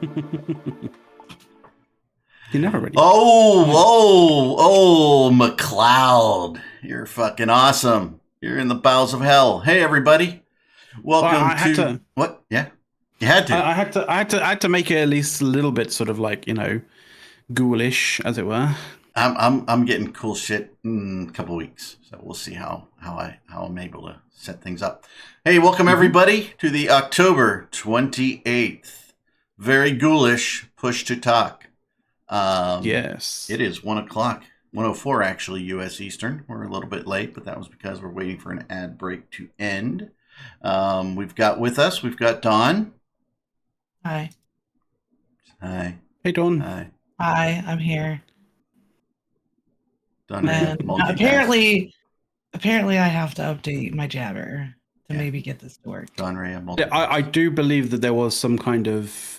You're never ready. Oh, McLeod. You're fucking awesome. You're in the bowels of hell. Hey, everybody. Welcome to... What? Yeah. You had to. I had to make it at least a little bit sort of like, ghoulish, as it were. I'm getting cool shit in a couple of weeks. So we'll see how I'm able to set things up. Hey, welcome everybody to the October 28th. Very ghoulish push to talk. Yes. It is 1 o'clock. 1:04 actually, U.S. Eastern. We're a little bit late, but that was because we're waiting for an ad break to end. We've got Dawn. Hi. Hi. Hey, Dawn. Hi. Hi, I'm here. Dawn. And apparently I have to update my Jabber to maybe get this to work. Dawn Ray, I do believe that there was some kind of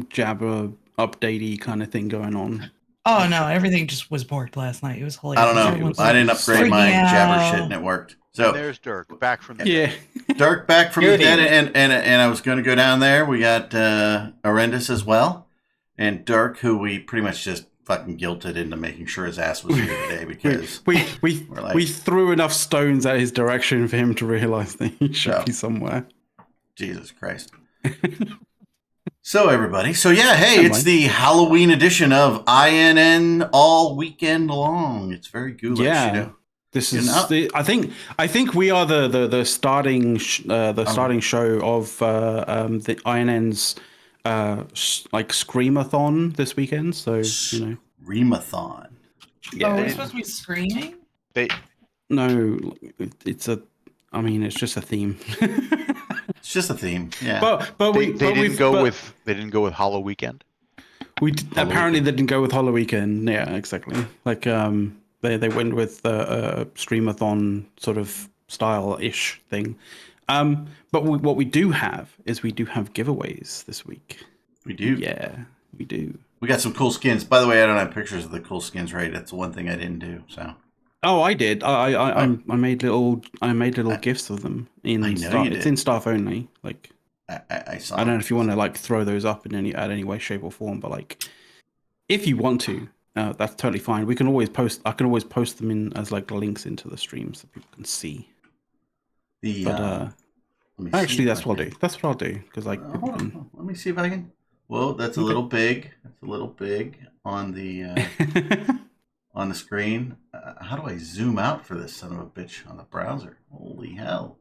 Jabber updatey kind of thing going on. Oh no, everything just was borked last night. It was hilarious. I don't know. I didn't upgrade my Jabber shit and it worked. So there's Dirk back from the dead. Dirk back from the dead, and I was going to go down there. We got Horrendous as well, and Dirk, who we pretty much just fucking guilted into making sure his ass was here today because we threw enough stones at his direction for him to realize that he should be somewhere. Jesus Christ. So everybody, it's the Halloween edition of INN all weekend long. It's very ghoulish. Yeah, this is. I think we are the starting show of the INN's like Screamathon this weekend. So Screamathon. Yeah. Oh, are we supposed to be screaming? No, it's just a theme. It's just a theme, yeah. But they didn't go with Hollow Weekend. Apparently they didn't go with Hollow Weekend. Yeah, exactly. Like they went with a Streamathon sort of style-ish thing. But what we do have is giveaways this week. We do. Yeah, we do. We got some cool skins. By the way, I don't have pictures of the cool skins, right? That's the one thing I didn't do. So. Oh, I did. I made little gifts of them in staff. It's in staff only. Like I saw. I don't know if you want to like throw those up in any way, shape, or form, but like if you want to, that's totally fine. We can always post. I can always post them in as like links into the stream so people can see. Actually, that's what I'll do. That's what I'll do because like hold on. Let me see if I can. Whoa, that's a little big. That's a little big on the. On the screen. How do I zoom out for this son of a bitch on the browser? Holy hell.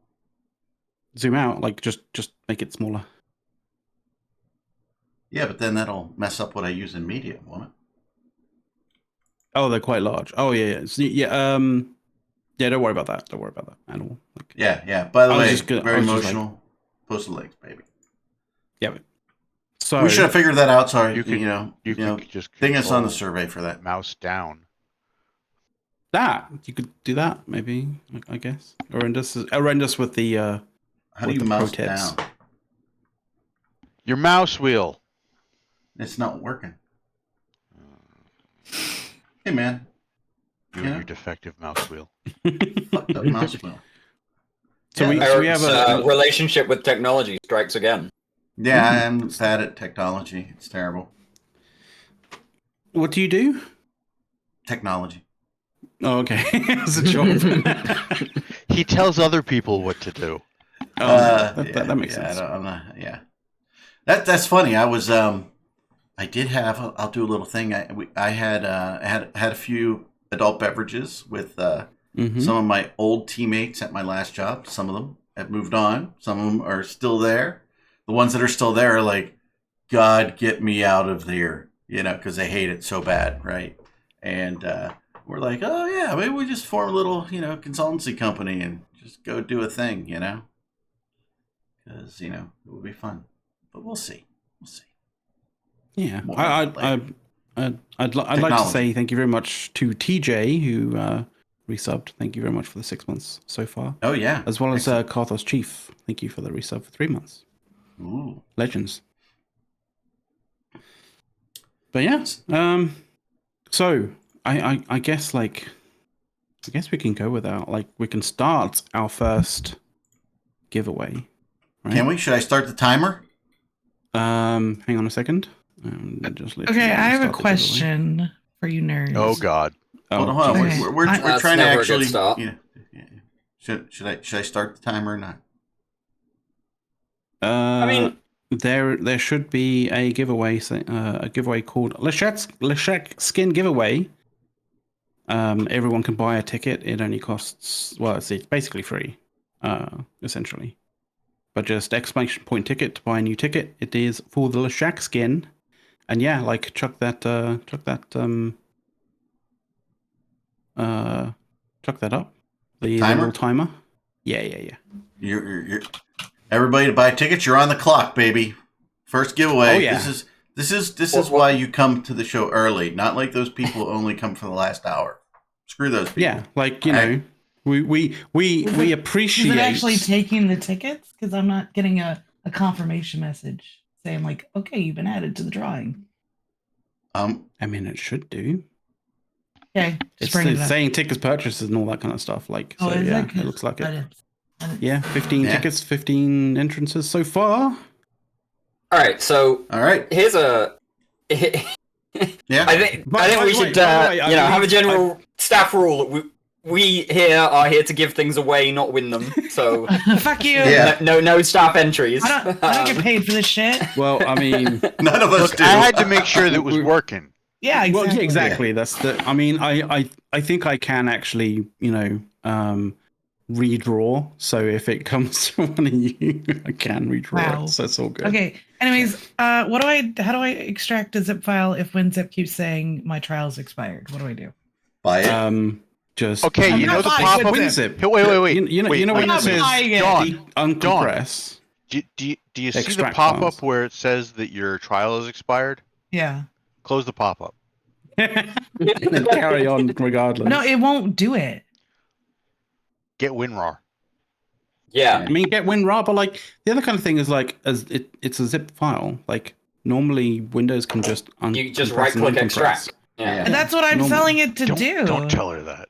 Zoom out, like just make it smaller. Yeah, but then that'll mess up what I use in media, won't it? Oh, they're quite large. Oh yeah. Don't worry about that. Don't worry about that at all. Like, yeah. By the way, very emotional. Post the links, baby. Yeah. So we should have figured that out. Sorry, you could just ding us on the survey for that. Mouse down. That you could do that maybe, I guess. Horrendous with the how do you mouse down? Your mouse wheel. It's not working. Hey man, your defective mouse wheel. Fucked up mouse wheel. So we have a relationship with technology strikes again. Yeah, I am bad at technology. It's terrible. What do you do? Technology. Oh, okay. It's a job. He tells other people what to do. That makes sense. That's funny. I was I did have. I'll do a little thing. I had a few adult beverages with some of my old teammates at my last job. Some of them have moved on. Some of them are still there. The ones that are still there are like, God, get me out of here, because they hate it so bad, right? And we're like, oh yeah, maybe we just form a little, consultancy company and just go do a thing, because it would be fun. But we'll see. Yeah, I'd like to say thank you very much to TJ who resubbed. Thank you very much for the 6 months so far. Oh yeah, as well as Karthos Chief. Thank you for the resub for 3 months. Ooh, legends. But yeah, so I guess we can go with that. Like we can start our first giveaway. Right? Can we? Should I start the timer? Hang on a second. Just Okay, I have a start the giveaway. question for you nerds. Oh God. Hold on. Okay. We're That's trying to never a good actually. start. Should I start the timer or not? I mean, there should be a giveaway called Leshek Skin Giveaway. Everyone can buy a ticket. It only costs it's basically free, essentially. But just exclamation point ticket to buy a new ticket. It is for the Leshek skin, and yeah, like chuck that up. The little timer. Yeah. You're everybody to buy tickets. You're on the clock, baby. First giveaway. Oh, yeah. This is why you come to the show early. Not like those people who only come for the last hour. Screw those people. Yeah, like you know, we appreciate. Is it actually taking the tickets? Because I'm not getting a confirmation message saying like, okay, you've been added to the drawing. I mean, it should do. Okay, It's saying tickets purchases and all that kind of stuff. Like, so yeah, it looks like it. Yeah, 15 tickets, 15 entrances so far. all right. So here's a. Yeah. I think we should have a general staff rule. We here are here to give things away, not win them. So fuck you. Yeah. No staff entries. I don't get paid for this shit. Well, I mean, none of us do. I had to make sure that it was working. Yeah, exactly. Well, yeah, exactly. Yeah. That's the. I mean, I think I can actually, redraw. So if it comes from one of you, I can redraw it. So it's all good. Okay. Anyways, how do I extract a zip file if WinZip keeps saying my trial's expired? What do I do? Buy it. Just okay. You know the pop up. WinZip. Wait. You know when it says uncompress. Do you see the pop up where it says that your trial is expired? Yeah. Close the pop up. And then carry on regardless. No, it won't do it. Get WinRAR. Yeah. I mean, get WinRAR, but like the other kind of thing is like it's a zip file. Like normally Windows can just you just right click extract. Yeah. And that's what I'm telling it to do. Don't tell her that.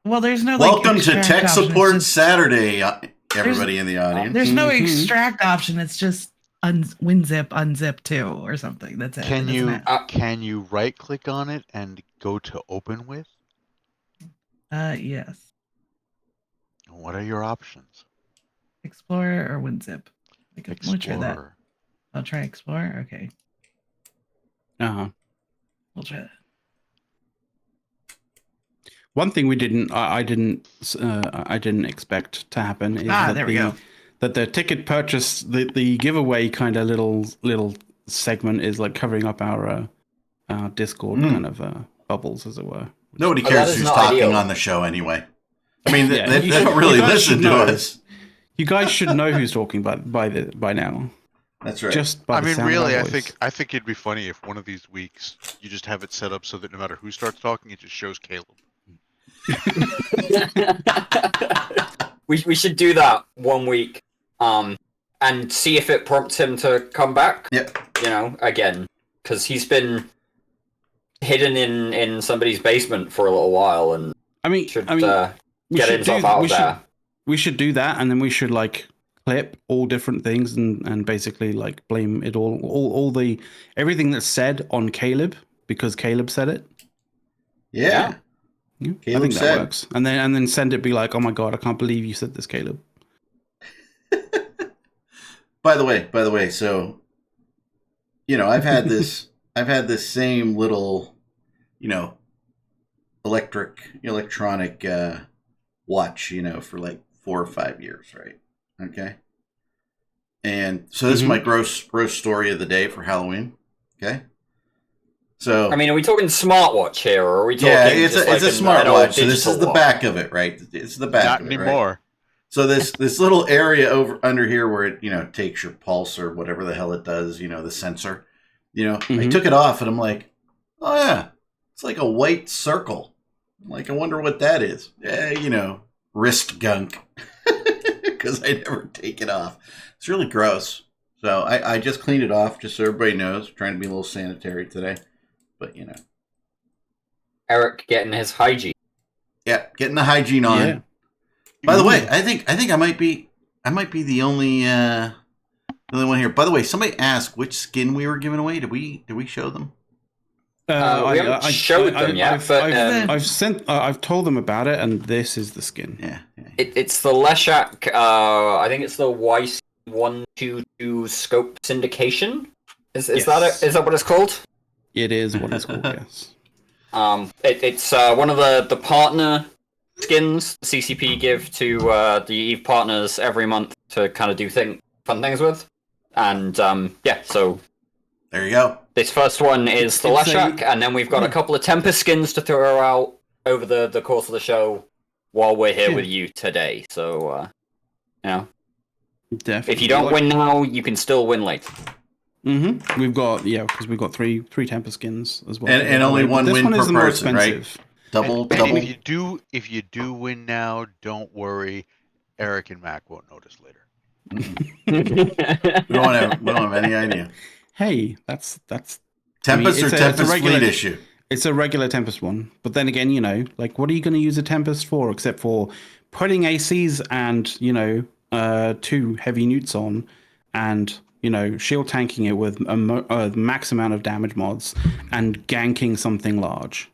Well, there's no Welcome to Tech Support Saturday, everybody in the audience. There's no extract option. It's just WinZip unzip to or something. That's it. Can you right click on it and go to open with? Yes. What are your options? Explorer or WinZip? Like, Explorer. I'll try that. I'll try Explorer. Okay. We'll try that. One thing I didn't expect to happen is that the ticket purchase, the giveaway kind of little segment is like covering up our Discord kind of bubbles, as it were. Nobody cares who's talking on the show anyway. I mean, they don't really listen to us. You guys should know who's talking by now. That's right. Just by the sound really, of our voice. I think it'd be funny if one of these weeks you just have it set up so that no matter who starts talking, it just shows Caleb. We should do that 1 week, and see if it prompts him to come back. Yep. Again, because he's been hidden in somebody's basement for a little while, and get himself out of there. We should do that, and then we should like clip all different things and basically like blame it all the everything that's said on Caleb because Caleb said it. Yeah. I think that works. And then send it, be like, oh my god, I can't believe you said this, Caleb. By the way, so I've had this same little, electronic watch, for like 4 or 5 years, right? Okay. And so this is my gross story of the day for Halloween. Okay. So I mean, are we talking smartwatch here, or are we talking? Yeah, it's a smartwatch. So this is the back of it, right? It's the back. Not of it, anymore. Right? So this little area under here where it takes your pulse or whatever the hell it does, the sensor. I took it off and I'm like, oh yeah, it's like a white circle. I'm like, I wonder what that is. Yeah, wrist gunk, because I never take it off. It's really gross. So I just cleaned it off, just so everybody knows. Trying to be a little sanitary today. But Eric getting his hygiene. Yeah, getting the hygiene on. Yeah. By the way, I think I might be the only Another one here. By the way, somebody asked which skin we were giving away. Did we show them? We haven't showed them yet, but I've told them about it, and this is the skin. Yeah. It's the Leshak. I think it's the YC122 scope syndication. Is that what it's called? It is what it's called. Yes. It's one of the partner skins the CCP give to the EVE partners every month to kind of do fun things with, and so there you go. This first one is the Leshak, and then we've got a couple of Tempest skins to throw out over the course of the show while we're here with you today. So, definitely. If you don't win now, you can still win later. Mm-hmm. We've got three Tempest skins as well, and only one win per person, right? Double. If you do win now, don't worry. Eric and Mac won't notice later. we don't have any idea. Hey, that's Tempest or Tempest fleet issue. It's a regular Tempest one, but then again, what are you going to use a Tempest for except for putting ACs and 2 heavy newts on, and shield tanking it with a max amount of damage mods and ganking something large.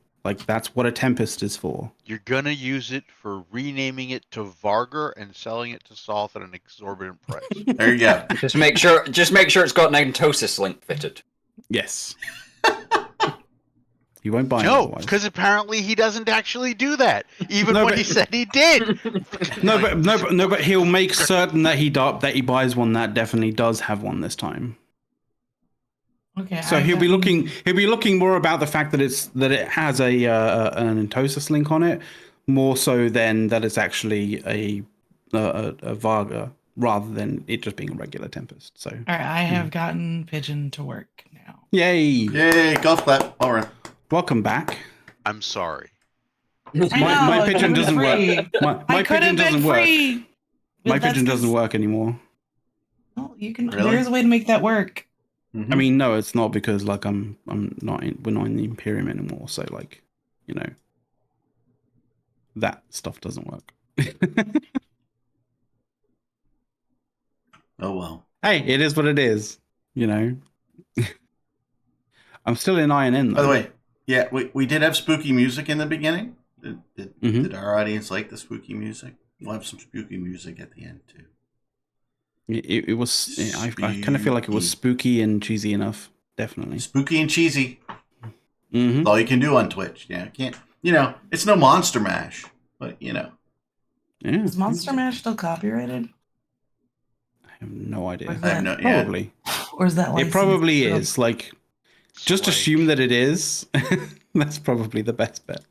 That's what a Tempest is for. You're gonna use it for renaming it to Vargar and selling it to Soth at an exorbitant price. There you go. Just make sure it's got an Entosis link fitted. Yes. You won't buy it. No, because apparently he doesn't actually do that, even when he said he did. But he'll make certain that he buys one that definitely does have one this time. Okay. So he'll be looking more about the fact that it has an Entosis link on it, more so than that it's actually a Varga, rather than it just being a regular Tempest. So all right, I have gotten Pigeon to work now. Yay! Golf clap. All right. Welcome back. I'm sorry. My pigeon doesn't work. My pigeon doesn't work. My pigeon doesn't work anymore. Well, you can. Really? There's a way to make that work. Mm-hmm. I mean, no, it's not, because we're not in the Imperium anymore, so that stuff doesn't work. Oh well. Hey, it is what it is. I'm still in INN though. By the way, yeah, we did have spooky music in the beginning. Did our audience like the spooky music? We'll have some spooky music at the end too. It was. I kind of feel like it was spooky and cheesy enough. Definitely spooky and cheesy. Mm-hmm. That's all you can do on Twitch. Yeah, can't. It's no Monster Mash, but Yeah. Is Monster Mash still copyrighted? I have no idea. I have no. Probably. Or is that? It probably is. Just assume that it is. That's probably the best bet.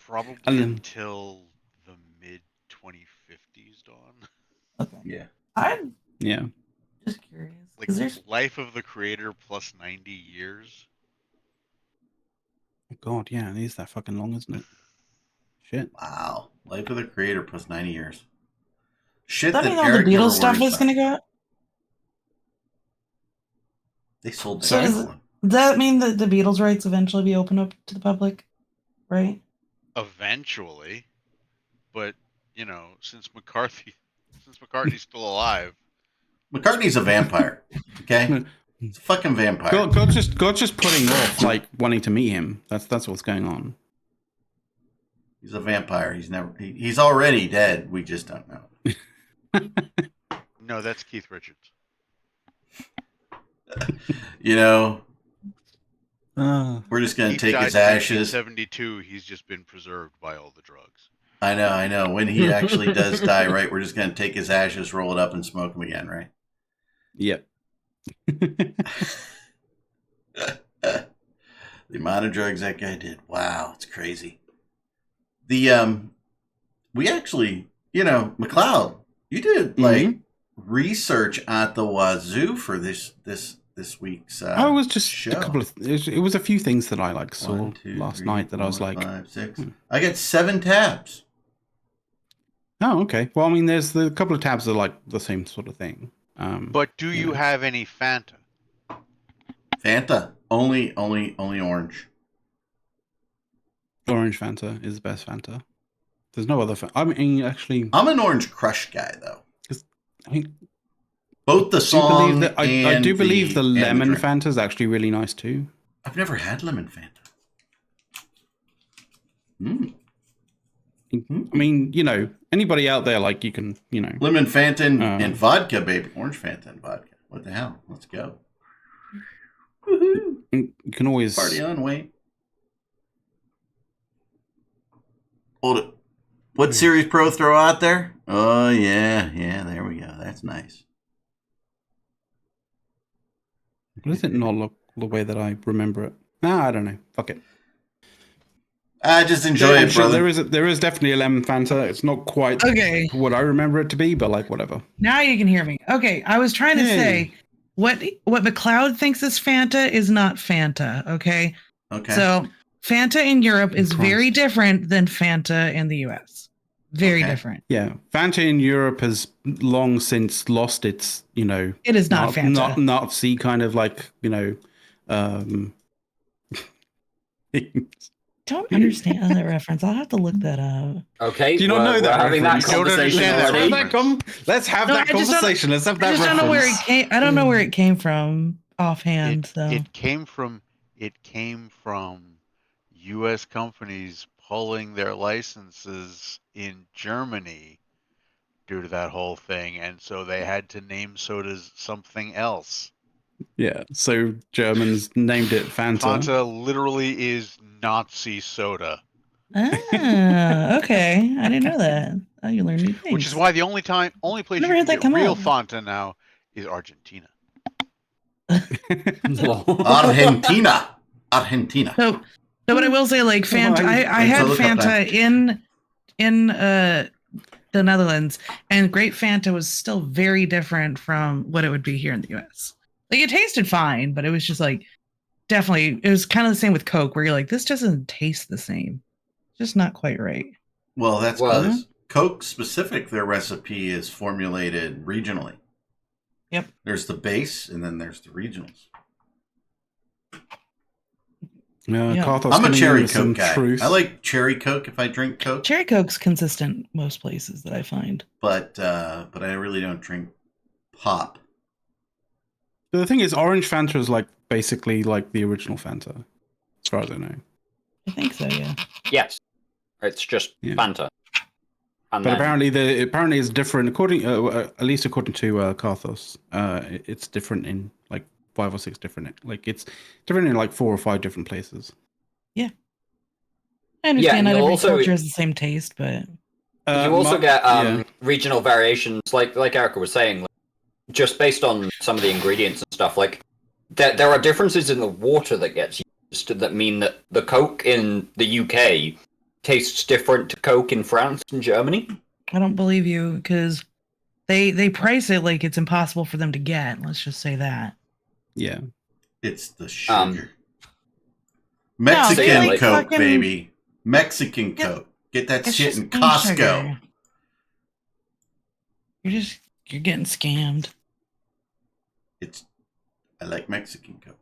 Probably until the mid 2050s, Dawn. Okay. Yeah. I'm Yeah. just curious. There's life of the creator plus 90 years. God, yeah, it is that fucking long, isn't it? Shit. Wow. Life of the creator plus 90 years. Shit. Does that mean all Eric the never Beatles stuff worries is going to go? They sold that. So does that mean that the Beatles rights eventually be opened up to the public? Right? Eventually. But, since McCartney's still alive. McCartney's a vampire. Okay? He's a fucking vampire. God's just putting off wanting to meet him. That's what's going on. He's a vampire. He's already dead. We just don't know. No, that's Keith Richards. We're just gonna Keith take died his in ashes. 1972. He's just been preserved by all the drugs. I know. When he actually does die, right? We're just gonna take his ashes, roll it up, and smoke them again, right? Yep. The amount of drugs that guy did. Wow, it's crazy. We actually, McLeod, you did research at the wazoo for this week's it was just show. a couple of. It was a few things that I saw last night that I was like, 5, 6. I got 7 tabs. Oh, okay. Well, I mean, there's a couple of tabs that are the same sort of thing. But do you have any Fanta? Fanta, only orange. Orange Fanta is the best Fanta. There's no other. I mean, actually, I'm an Orange Crush guy though. Both the song I do believe the and lemon drink. Fanta is actually really nice too. I've never had lemon Fanta. Mm. I mean, you know, anybody out there, like, you can, you know. Lemon Fanta and vodka, baby. Orange Fanta and vodka. What the hell? Let's go. Woohoo! You can always... Party on, Wayne. Hold it. What Series Pro throw out there? Oh, yeah. Yeah, there we go. That's nice. Does it not look the way that I remember it? No, I don't know. Fuck it. I just enjoy it, Sure, brother. there is definitely a lemon Fanta. It's not quite Okay. what I remember it to be, but like whatever. Now you can hear me. Okay, I was trying to say what McLeod thinks is Fanta is not Fanta. Okay. Okay. So Fanta in Europe is Christ. very different than Fanta in the US. Very different. Yeah, Fanta in Europe has long since lost its, you know, It is not Fanta. not Nazi kind of like, you know, Don't understand that reference. I'll have to look that up. Okay, do you not know that? we're having that reference? conversation Let's have already. let's have that conversation. Let's have that I just don't know where it reference. came. I don't know where it came from offhand. It came from U.S. companies pulling their licenses in Germany due to that whole thing, and so they had to name sodas something else. Yeah, so Germans named it Fanta. Fanta literally is Nazi soda. Okay. I didn't know that. Oh, you learn new things. Which is why the only place Never you had can that get come real up. Fanta now is Argentina. Argentina. So what I will say, like Fanta, I had Fanta in the Netherlands, and Grape Fanta was still very different from what it would be here in the US. Like it tasted fine, but it was just like definitely it was kind of the same with Coke, where you're like, this doesn't taste the same. Just not quite right. Well, that's because Coke specific, their recipe is formulated regionally. Yep. There's the base, and then there's the regionals. Carthos I'm a cherry some Coke guy. truth. I like cherry Coke if I drink Coke. Cherry Coke's consistent most places that I find. But I really don't drink pop. But the thing is, Orange Fanta is like basically like the original Fanta, as far as I know. I think so, yeah. Yes, it's just Fanta. And But apparently it's different. According, at least according to Carthos, it's different in like 5 or 6 different. Like it's different in like 4 or 5 different places. Yeah, I understand and not every also- culture has the same taste, but you also get regional variations, like Erica was saying, like, just based on some of the ingredients and stuff. Like there are differences in the water that gets used that mean that the Coke in the UK tastes different to Coke in France and Germany. I don't believe you because they price it like it's impossible for them to get. Let's just say that. Yeah, it's the sugar. Mexican like Coke, fucking, baby. Mexican Coke. Get that shit in Costco. Sugar. You're getting scammed. I like Mexican Coke.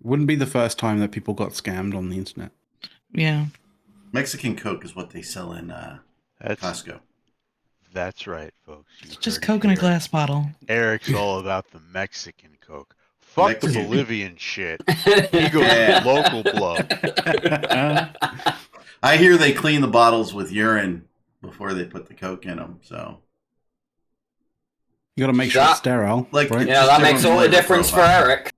Wouldn't be the first time that people got scammed on the internet. Yeah. Mexican Coke is what they sell in Costco. That's right, folks. It's just Coke in a glass bottle. Eric's all about the Mexican Coke. Fuck the Bolivian shit. He goes local blood. I hear they clean the bottles with urine before they put the Coke in them, so... You gotta make sure it's sterile. Like, right? Yeah, that makes all the difference for Eric.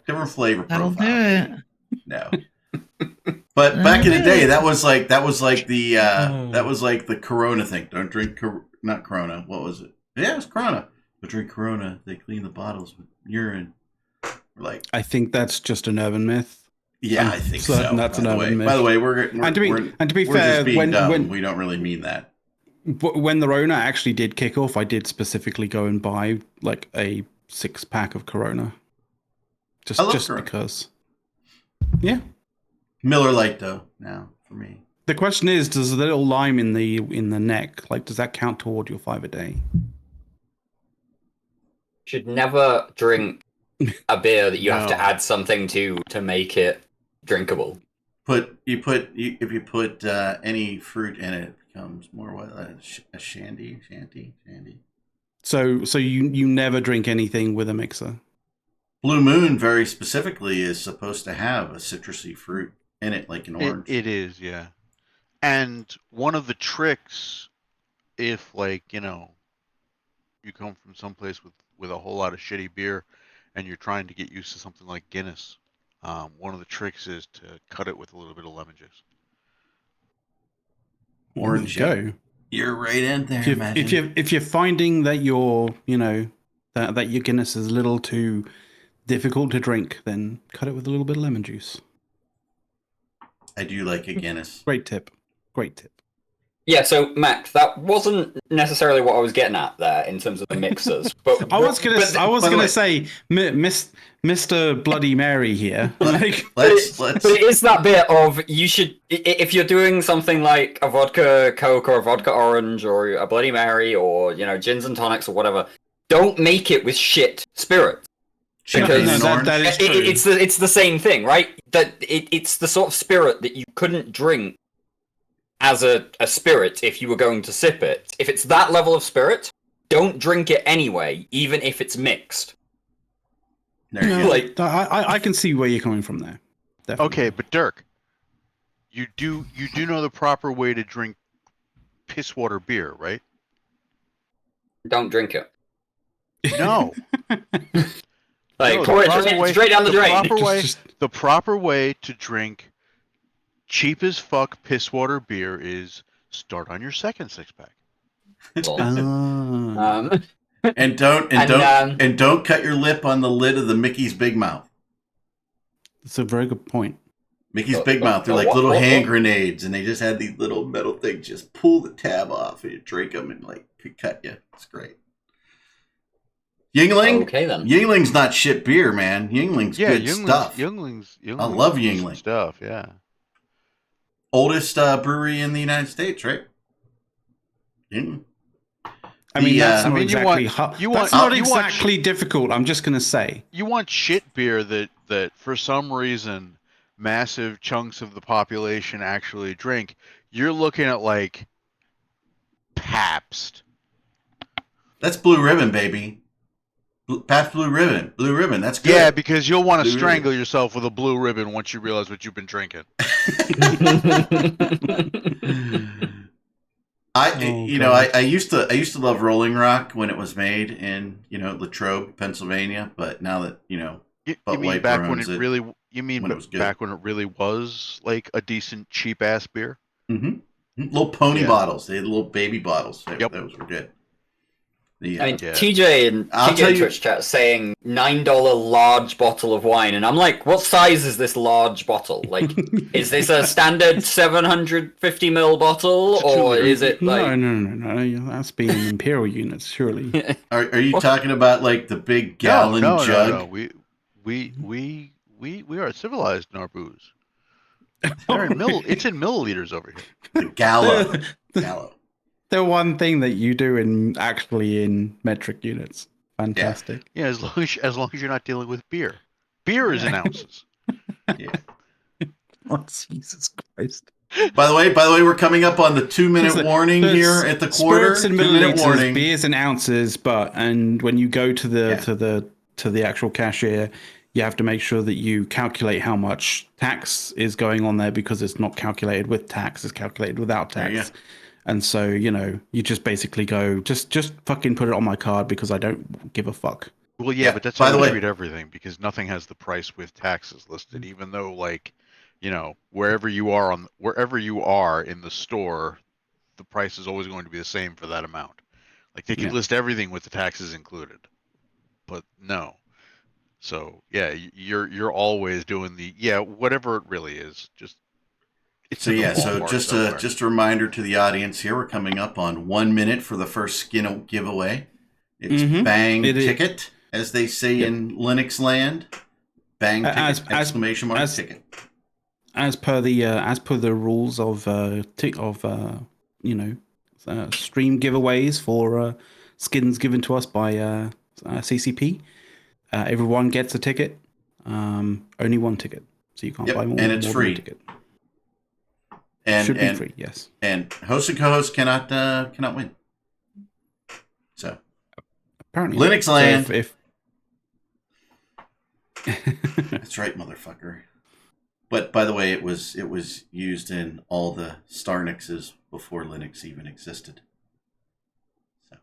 Different flavor That'll profile. do it. No. But back in the day, that was like the Corona thing. Don't drink not Corona. What was it? Yeah, it was Corona. But drink Corona. They clean the bottles with urine. Like, I think that's just an urban myth. Yeah, I think so. That's an urban myth. By the way, and to be fair, when we don't really mean that. When the Rona actually did kick off, I did specifically go and buy like a 6-pack of Corona, just Corona. Because. Yeah. Miller Lite though now for me. The question is, does the little lime in the neck, like, does that count toward your 5 a day? Should never drink a beer that you have to add something to make it drinkable. If you put any fruit in it, it becomes more what a shandy. So you never drink anything with a mixer. Blue Moon, very specifically, is supposed to have a citrusy fruit in it, like an orange. It is, yeah. And one of the tricks, if you come from someplace with a whole lot of shitty beer, and you're trying to get used to something like Guinness, one of the tricks is to cut it with a little bit of lemon juice. Orange, go. You're right in there. If you're finding that that your Guinness is a little too difficult to drink, then cut it with a little bit of lemon juice. I do like a Guinness. Great tip. Yeah, so Mac, that wasn't necessarily what I was getting at there in terms of the mixers. But I was gonna say, Mr. Bloody Mary here. But it is that bit of you should, if you're doing something like a vodka Coke or a vodka orange or a Bloody Mary or gins and tonics or whatever, don't make it with shit spirit. Because that is true. it's the same thing, right? That it's the sort of spirit that you couldn't drink as a spirit if you were going to sip it. If it's that level of spirit, don't drink it anyway, even if it's mixed. I can see where you're coming from there. Definitely. Okay, but Dirk, you do know the proper way to drink piss water beer, right? Don't drink it. No. Pour it straight down the drain. The proper way to drink cheap as fuck piss water beer is start on your second 6-pack. And don't cut your lip on the lid of the Mickey's Big Mouth. That's a very good point. Mickey's Big Mouth, they're like little hand grenades, and they just had these little metal things. Just pull the tab off, and you drink them, and could cut you. It's great. Yingling? Okay, then. Yingling's not shit beer, man. Yingling's good stuff. Yingling's I love Yingling. Stuff, yeah. Oldest brewery in the United States, right? Yingling. That's not exactly difficult. I'm just going to say. You want shit beer that for some reason massive chunks of the population actually drink. You're looking at like Pabst. That's Blue Ribbon, baby. Pabst Blue Ribbon. That's good. Yeah, because you'll want to strangle yourself with a blue ribbon once you realize what you've been drinking. I used to love Rolling Rock when it was made in Latrobe, Pennsylvania, but now that you mean back when it really back when it really was like a decent cheap ass beer. Mm-hmm. Little pony bottles. They had little baby bottles. Those were good. TJ and Twitch chat saying $9 large bottle of wine, and I'm like, what size is this large bottle? Like, is this a standard 750 ml bottle, or is it like? No. That's being Imperial units, surely. Are you talking about like the big gallon jug? No. We are civilized in our booze. It's in milliliters over here. The gallo. The one thing that you do in metric units. Fantastic. Yeah, as long as you're not dealing with beer. Beer is in ounces. Yeah. Oh, Jesus Christ. By the way, we're coming up on the 2-minute warning here at the quarter. Spirits in milliliters, beers in ounces, and when you go to the actual cashier, you have to make sure that you calculate how much tax is going on there, because it's not calculated with tax, it's calculated without tax. And so, you just basically go, just fucking put it on my card because I don't give a fuck. Well, yeah, but that's how we treat everything, because nothing has the price with taxes listed, even though, wherever you are in the store, the price is always going to be the same for that amount. Like, they can list everything with the taxes included, but no. So, yeah, you're always doing whatever it really is, just. So just a reminder to the audience here, we're coming up on 1 minute for the first skin giveaway. It's bang ticket, as they say in Linux land. Bang ticket, exclamation mark ticket. As per the rules of stream giveaways for skins given to us by CCP, everyone gets a ticket. Only one ticket, so you can't buy more. And it's free. One ticket. Should be free, yes. And host and co-host cannot win. So Apparently, Linux land. So if That's right, motherfucker. But by the way, it was used in all the Starnixes before Linux even existed. So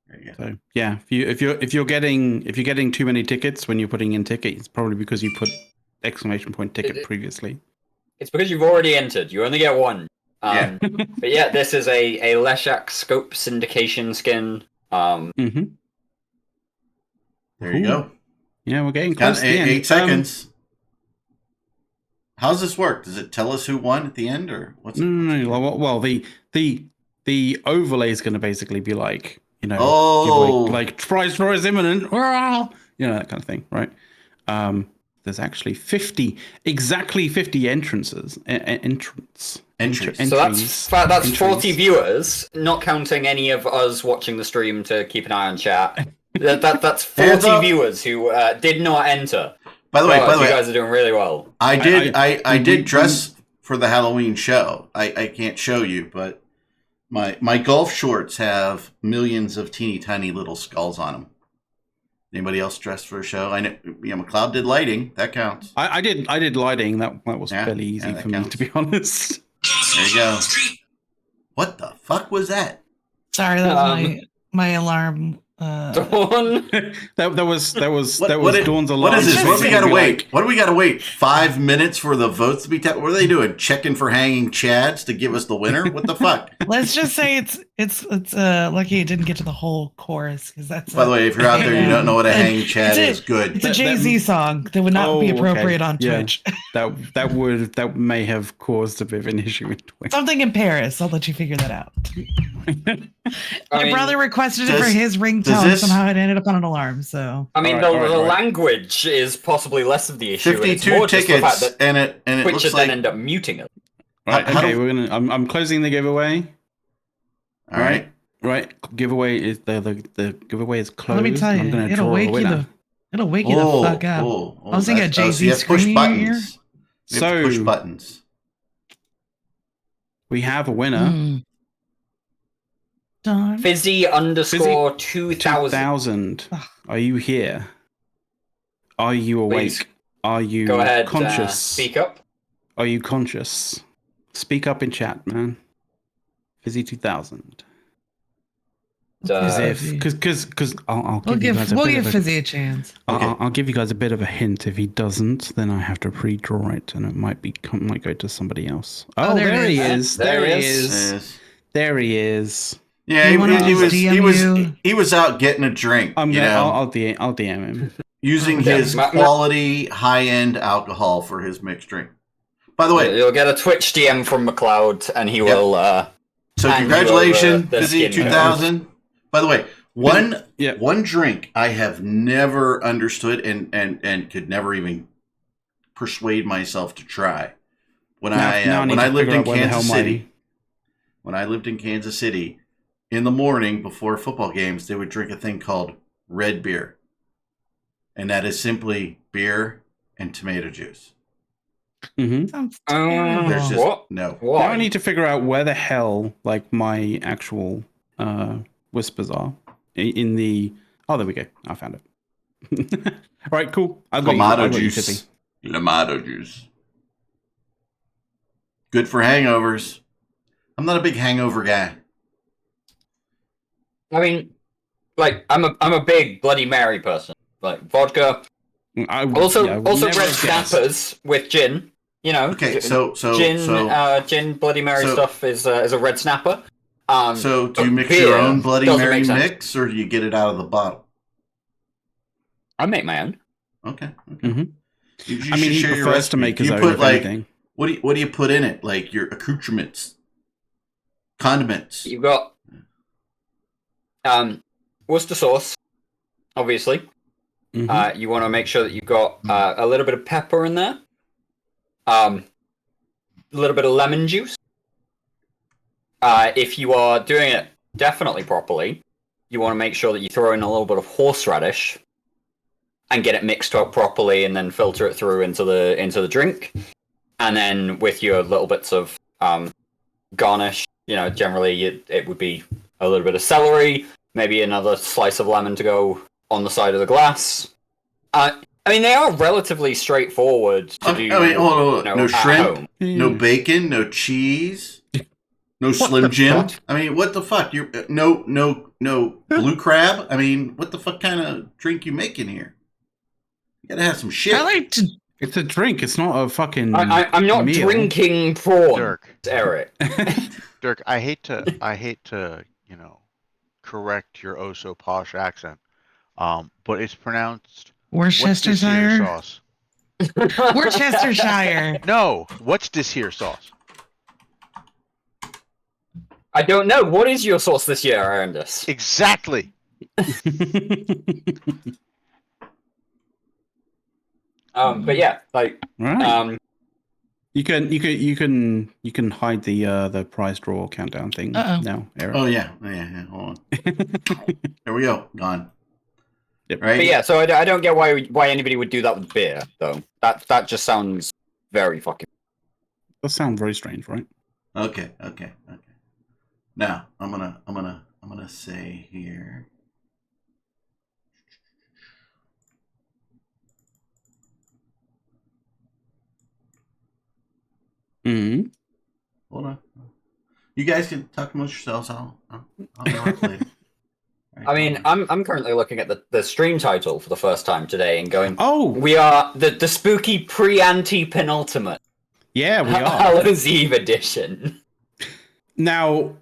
there you go. So yeah, if you're getting too many tickets when you're putting in ticket, it's probably because you put exclamation point ticket previously. It's because you've already entered. You only get one. Yeah. But yeah, this is a Leshak scope syndication skin. There you go. Yeah, we're getting close to the end. 8 seconds. How's this work? Does it tell us who won at the end, or what's? No. Well, the overlay is going to basically be like, like prize draw is imminent, that kind of thing, right? There's actually 50 entrances. Entries. So that's 40 viewers, not counting any of us watching the stream to keep an eye on chat. That's 40 viewers who did not enter. By the way, you guys are doing really well. I did dress for the Halloween show. I can't show you, but my golf shorts have millions of teeny tiny little skulls on them. Anybody else dressed for a show? I know McLeod did lighting. That counts. I did lighting. That was fairly easy for me, to be honest. There you go. What the fuck was that? Sorry, that was my alarm. Dawn. that was Dawn's alarm. What is this? What do we gotta wait? What do we gotta wait? 5 minutes for the votes to be what are they doing? Checking for hanging chads to give us the winner? What the fuck? Let's just say it's lucky it didn't get to the whole chorus, because that's. By the way, if you're out there and you don't know what a hanging chad is, good. It's a Jay-Z song that would not be appropriate on Twitch. That may have caused a bit of an issue with Twitch. Something in Paris. I'll let you figure that out. My brother requested it for his ringtone. Somehow it ended up on an alarm. So I mean, the language is possibly less of the issue. 52 tickets, and it Twitch looks would like then end up muting it. Right. Okay. I'm closing the giveaway. All right. Right. Giveaway is the giveaway is closed. Let me tell you, it'll wake you the fuck up. I was thinking Jay-Z screaming in your ear. So push buttons. We have a winner. Fizzy _ 2000. Are you here? Are you awake? Please. Are you Go ahead, conscious? Speak up. Are you conscious? Speak up in chat, man. Fizzy 2000. Because I'll give you guys a bit give of Fizzy a chance. I'll give you guys a bit of a hint. If he doesn't, then I have to pre-draw it, and it might go to somebody else. Oh, there he is. There he is. There he is. Yeah, he was out getting a drink. I'll DM him. Using his quality high-end alcohol for his mixed drink. By the way, you'll get a Twitch DM from McLeod, and he will. So congratulations, Fizzy 2000. By the way, one drink I have never understood and could never even persuade myself to try. When I lived in Kansas City. When I lived in Kansas City, in the morning before football games, they would drink a thing called red beer. And that is simply beer and tomato juice. Sounds There's just what? no. Now I need to figure out where the hell my actual whispers are in the. Oh, there we go. I found it. All right, cool. Tomato juice. Tomato juice. Good for hangovers. I'm not a big hangover guy. I mean, I'm a big Bloody Mary person. Like vodka. Also red snappers with gin. Okay, so gin Bloody Mary stuff is a red snapper. So do you mix your own Bloody Mary mix, or do you get it out of the bottle? I make my own. Okay. Mm-hmm. He prefers to make his own. Put anything. What do you put in it? Like your accoutrements, condiments. You've got Worcester sauce, obviously. Mm-hmm. You want to make sure that you've got a little bit of pepper in there, a little bit of lemon juice. If you are doing it definitely properly, you want to make sure that you throw in a little bit of horseradish and get it mixed up properly, and then filter it through into the drink. And then with your little bits of garnish, generally it would be a little bit of celery, maybe another slice of lemon to go on the side of the glass. I mean, they are relatively straightforward to do. I mean, hold on. No shrimp, home. no bacon, no cheese, no Slim Jim. I mean, what the fuck? You no blue crab. I mean, what the fuck kind of drink you making here? You gotta have some shit. I like to. It's a drink. It's not a fucking. I'm not meal. drinking prawns, Dirk. Eric. Dirk, I hate to, correct your oh so posh accent. But it's pronounced Worcestershire sauce. Worcestershire. No, what's this here sauce? I don't know. What is your sauce this year, Arendis? Exactly. But yeah, like, right. You can hide the prize draw countdown thing now, Eric. Oh yeah. Hold on. There we go. Gone. Yep. Right. But yeah, so I don't get why anybody would do that with beer, though. That just sounds very fucking. That sounds very strange, right? Okay. Now I'm gonna say here. Mm-hmm. Hold on. You guys can talk amongst yourselves. I'll interrupt later. Right. I mean, I'm currently looking at the stream title for the first time today and going, oh, we are the spooky pre-anti-penultimate. Yeah, we are. Hallows Eve edition. Now,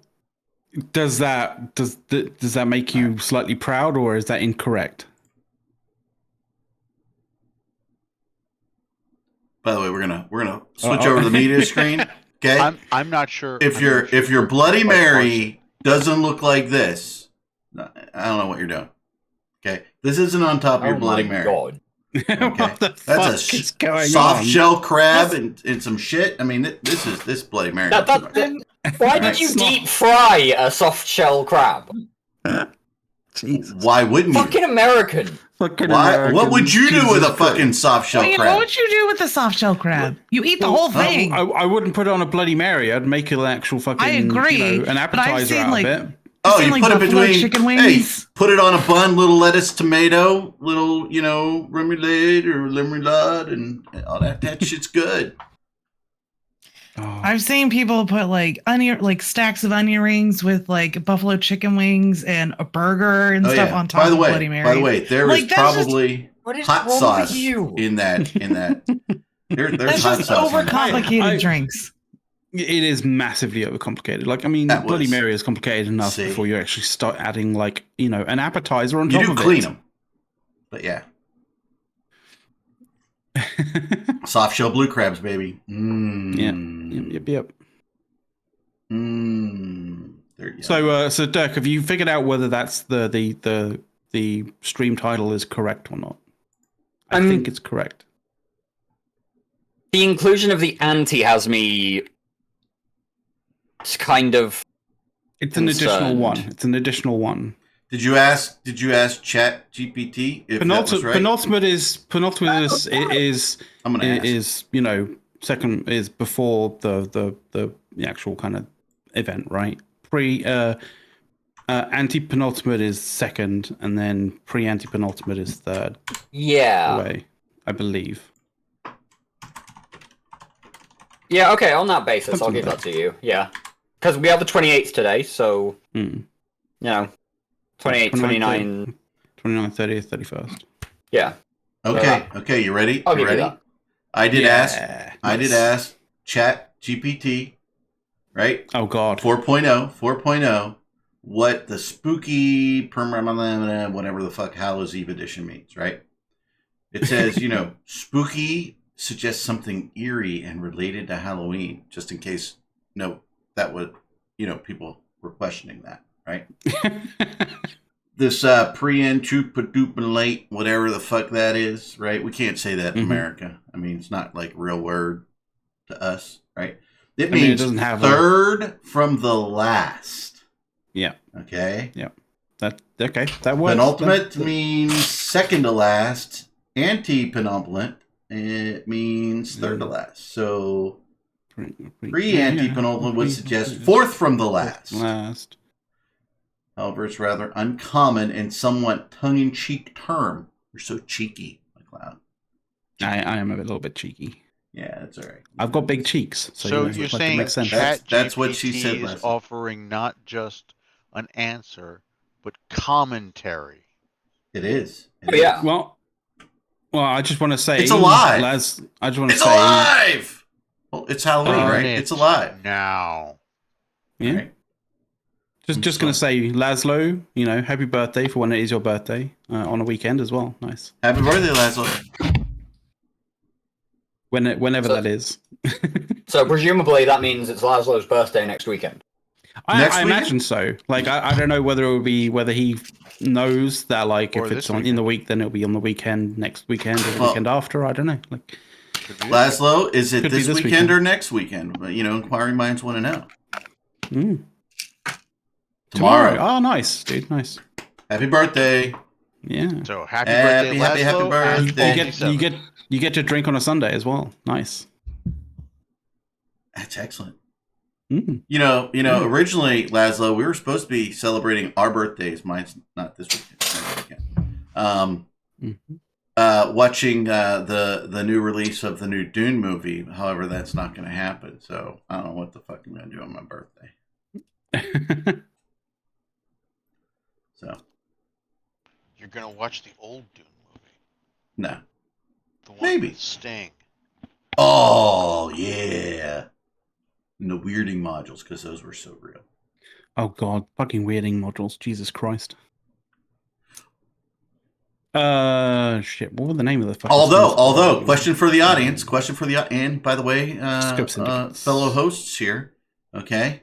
does that make you slightly proud, or is that incorrect? By the way, we're gonna switch over to the media screen. Okay, I'm not sure if your Bloody Mary doesn't look like this. I don't know what you're doing. Okay, this isn't on top of your Bloody Mary. God. Okay, What the that's fuck a is going soft on? shell crab and some shit. I mean, this Bloody Mary. Why did you deep fry a soft shell crab? Jesus. Why wouldn't you? Fucking American. Why? What would you do with a fucking soft shell crab? What would you do with the soft shell crab? You eat the whole thing. I wouldn't put it on a Bloody Mary. I'd make it an actual fucking. I agree, an appetizer out of it. Oh, you put it between chicken wings. Hey, put it on a bun, little lettuce, tomato, little remoulade or limerade, and all that. That shit's good. Oh. I've seen people put stacks of onion rings with buffalo chicken wings and a burger and stuff on top of Bloody Mary. By the way, there is probably hot sauce in that. There's that's hot just sauce. Overcomplicated drinks. It is massively overcomplicated. Bloody Mary is complicated enough before you actually start adding an appetizer on top of it. You do clean them, but yeah. Soft shell blue crabs, baby. Yep. There you go. So Dirk, have you figured out whether that's the stream title is correct or not? I think it's correct. The inclusion of the anti has me kind of. It's an additional one. It's an additional one. Did you ask Chat GPT if that was right? Penultimate is second is before the actual kind of event, right? Anti-penultimate is second, and then pre-anti-penultimate is third. Yeah. Way, I believe. Yeah. Okay. On that basis, I'll give that to you. Yeah, because we have the 28th today, so 28, 29, 30th, 31st. Yeah. Okay. You ready? I'll give you that. I did ask Chat GPT, right? Oh God. 4.0, what the spooky whatever the fuck Hallows Eve edition means, right? It says, spooky suggests something eerie and related to Halloween, just in case that would people were questioning that, right? This preantipenultimate, whatever the fuck that is, right? We can't say that in America. I mean, it's not like a real word to us, right? It means it doesn't have third from the last. Yeah. Okay. Yeah. That works. Penultimate means second to last. Anti-penultimate, it means third to last. So pre-anti-penultimate would suggest fourth from the last. However, it's rather uncommon and somewhat tongue-in-cheek term. You're so cheeky, McLeod. I am a little bit cheeky. Yeah, that's all right. I've got big cheeks, so you're like, it saying makes sense. That's what she said, is Leslie. offering not just an answer, but commentary. It is. Yeah. Well, I just want to say It's alive. Laz, I just want to It's say alive. Well, it's Halloween, right? It's alive. Now. Yeah. Right. Just going to say, Laszlo, happy birthday for when it is your birthday on a weekend as well. Nice. Happy birthday, Laszlo. Whenever that is. So presumably that means it's Laszlo's birthday next weekend. I imagine so. Like, I don't know whether he knows that, like, Or if it's this in the week, then it'll be on the weekend, next weekend, or the weekend after. I don't know. Like, Laszlo, is it Could be this this weekend weekend. or next weekend? Inquiring minds want to know. Tomorrow. Oh, nice, dude. Nice. Happy birthday. Yeah. So happy birthday, Happy Laszlo, birthday. and You get to drink on a Sunday as well. Nice. That's excellent. Mm. Originally, Laszlo, we were supposed to be celebrating our birthdays. Mine's not this weekend. Next weekend. Watching the new release of the new Dune movie. However, that's not going to happen. So I don't know what the fuck I'm going to do on my birthday. So you're gonna watch the old Dune movie. no. The one Maybe. with Sting. Oh yeah. And the weirding modules, because those were so real. Oh god, fucking weirding modules. Jesus Christ. Shit. What was the name of the fucking Although, question for the audience. And by the way, Scope syndicates. fellow hosts here. Okay.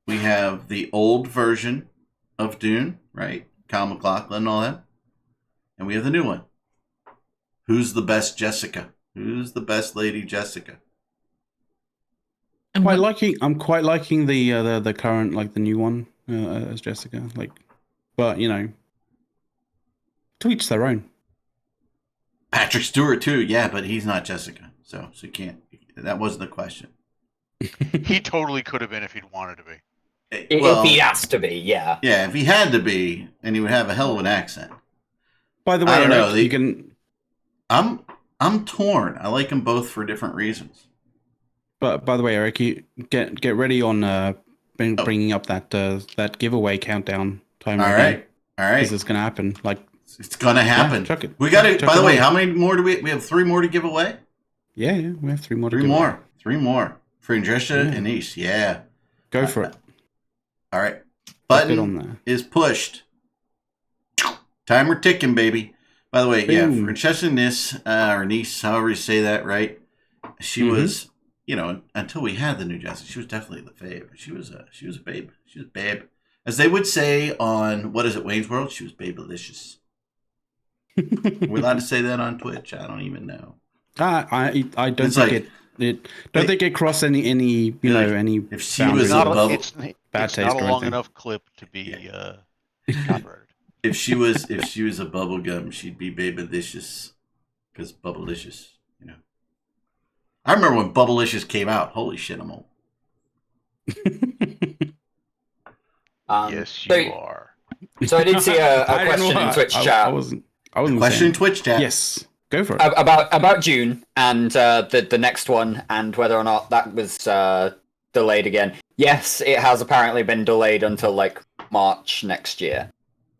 We have the old version of Dune, right? Kyle MacLachlan and all that. And we have the new one. Who's the best Jessica? Who's the best Lady Jessica? I'm quite liking the current, like, the new one as Jessica. Like, but to each their own. Patrick Stewart too, yeah, but he's not Jessica, so you can't. That wasn't the question. He totally could have been if he'd wanted to be. If he has to be, yeah. Yeah, if he had to be, and he would have a hell of an accent. By the way, I don't know. Eric, you can. I'm torn. I like them both for different reasons. But by the way, Eric, you get ready on bringing up that giveaway countdown timer. All right. Because it's gonna happen. Like, it's gonna happen. Yeah, chuck it. We got to. By the way, on. how many more do we have? 3 more to give away. Yeah, we have 3 more. To 3 give more. away. 3 more for Andresha and East. Yeah. Go for it. All right. Chuck it Button on there. is pushed. Timer ticking, baby. By the way, yeah, Boom. Francesca Nice, or Nice, however you say that, right? She was, until we had the new Jessica, she was definitely the fave. She was a babe. She was a babe. As they would say on, what is it, Wayne's World? She was babelicious. We're allowed to say that on Twitch? I don't even know. I don't It's think think it crossed any any if she was boundaries a of bubble, It's bad taste not or a long anything. enough clip to be copyrighted. if she was a bubble gum, she'd be babelicious, because bubblicious, I remember when Bubblicious came out. Holy shit, I'm old. Yes, you are. So I did see a question in Twitch chat. I wasn't Question in Twitch chat. Yes, go for it. About June and the next one, and whether or not that was delayed again. Yes, it has apparently been delayed until like March next year.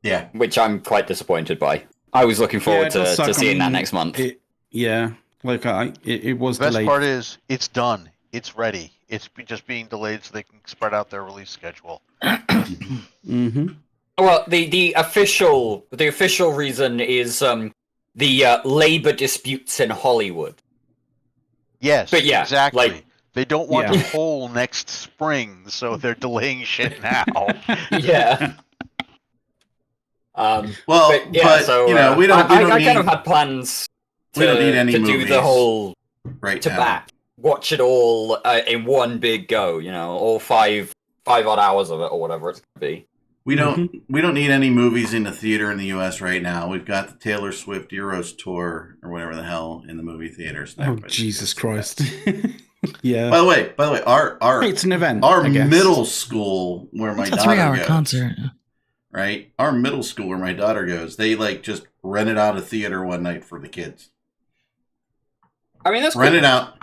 Yeah. Which I'm quite disappointed by. I was looking forward to seeing that next month. It was The best delayed. part is it's done. It's ready. It's just being delayed so they can spread out their release schedule. Mm-hmm. Well, the official reason is the labor disputes in Hollywood. Yes, But yeah, exactly. like- They don't want Yeah. to poll next spring, so they're delaying shit now. Yeah. Well, but we don't I need, kind of had plans we don't need any to do movies the whole right to now. back, watch it all in one big go. All five odd hours of it or whatever it's gonna be. We don't need any movies in the theater in the U.S. right now. We've got the Taylor Swift Eras tour or whatever the hell in the movie theaters. Oh, Jesus Christ. Yeah. By the way, our It's an event. our I guess. middle school where my It's a daughter 3-hour goes, concert. right? Our middle school where my daughter goes, they like just rented out a theater one night for the kids. I mean, that's Rent cool. it out.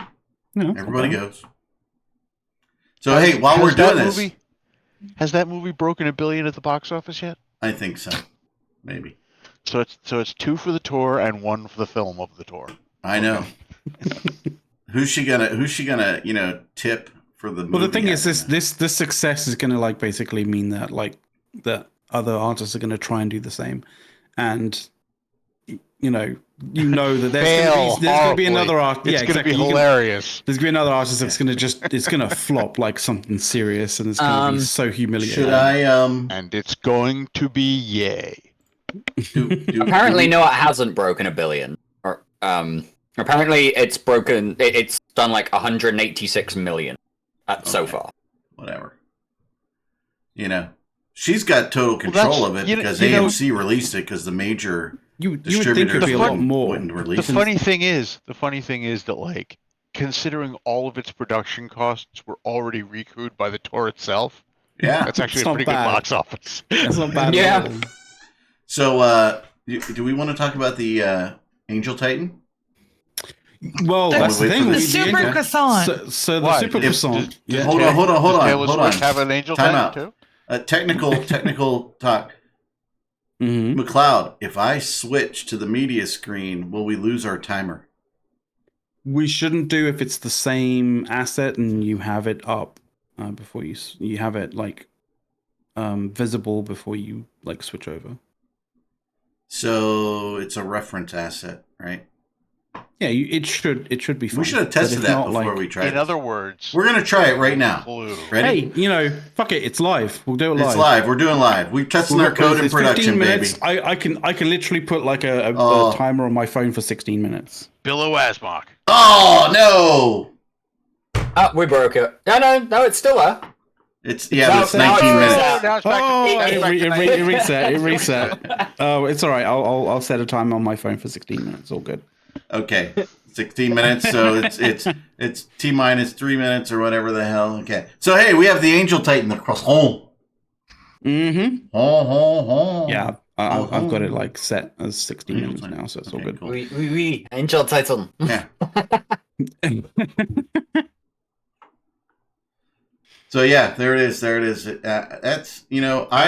No, Everybody okay. goes. So hey, while we're doing this, has that movie broken $1 billion at the box office yet? I think so. Maybe. So it's 2 for the tour and 1 for the film of the tour. I know. Who's she gonna tip for the movie? Well, the thing is, this success is gonna like basically mean that like that other artists are gonna try and do the same, and you know that there's gonna be another artist. It's gonna be hilarious. There's gonna be another artist that's gonna it's gonna flop like something serious, and it's gonna be so humiliating. Should I And it's going to be yay. Apparently, no, it hasn't broken $1 billion. Or apparently, it's broken. It's done like 186 million so far. Whatever. She's got total control of it because AMC released it because the major you would think distributors it'd be a lot more. wouldn't release The it. funny thing is that like considering all of its production costs were already recouped by the tour itself, Yeah, that's actually It's a not pretty bad. good box office. That's not bad. Yeah. At all. So, do we want to talk about the Angel Titan? Well, that's the wait thing. for The this. super croissant. So the Why? super Does- croissant. does- Hold on. Does Taylor Swift have an Angel Time Titan out. too? Technical talk. Mm-hmm. McLeod, if I switch to the media screen, will we lose our timer? We shouldn't do if it's the same asset and you have it up before you have it like visible before you like switch over. So it's a reference asset, right? Yeah, it should be fine. We should have But tested if that not, before like, we tried In it. other words, We're going to try it right now. clue. Ready? Hey, fuck it, it's live. We'll do it live. It's live. We're doing live. We're testing our code in It's 15 production, minutes. baby. I can literally put like a timer on my phone for 16 minutes. Billo Asmock. Oh, no! We broke it. No, it's still there. It's 19 now it's minutes. reset. It reset. It reset. Oh, it's all right. I'll set a timer on my phone for 16 minutes. All good. Okay, 16 minutes. So it's T minus 3 minutes or whatever the hell. Okay. So hey, we have the Angel Titan, the croissant. Mm-hmm. Yeah, I've got it like set as 16 minutes now, so it's all good. Cool. We Angel Titan. Yeah. So yeah, there it is. That's I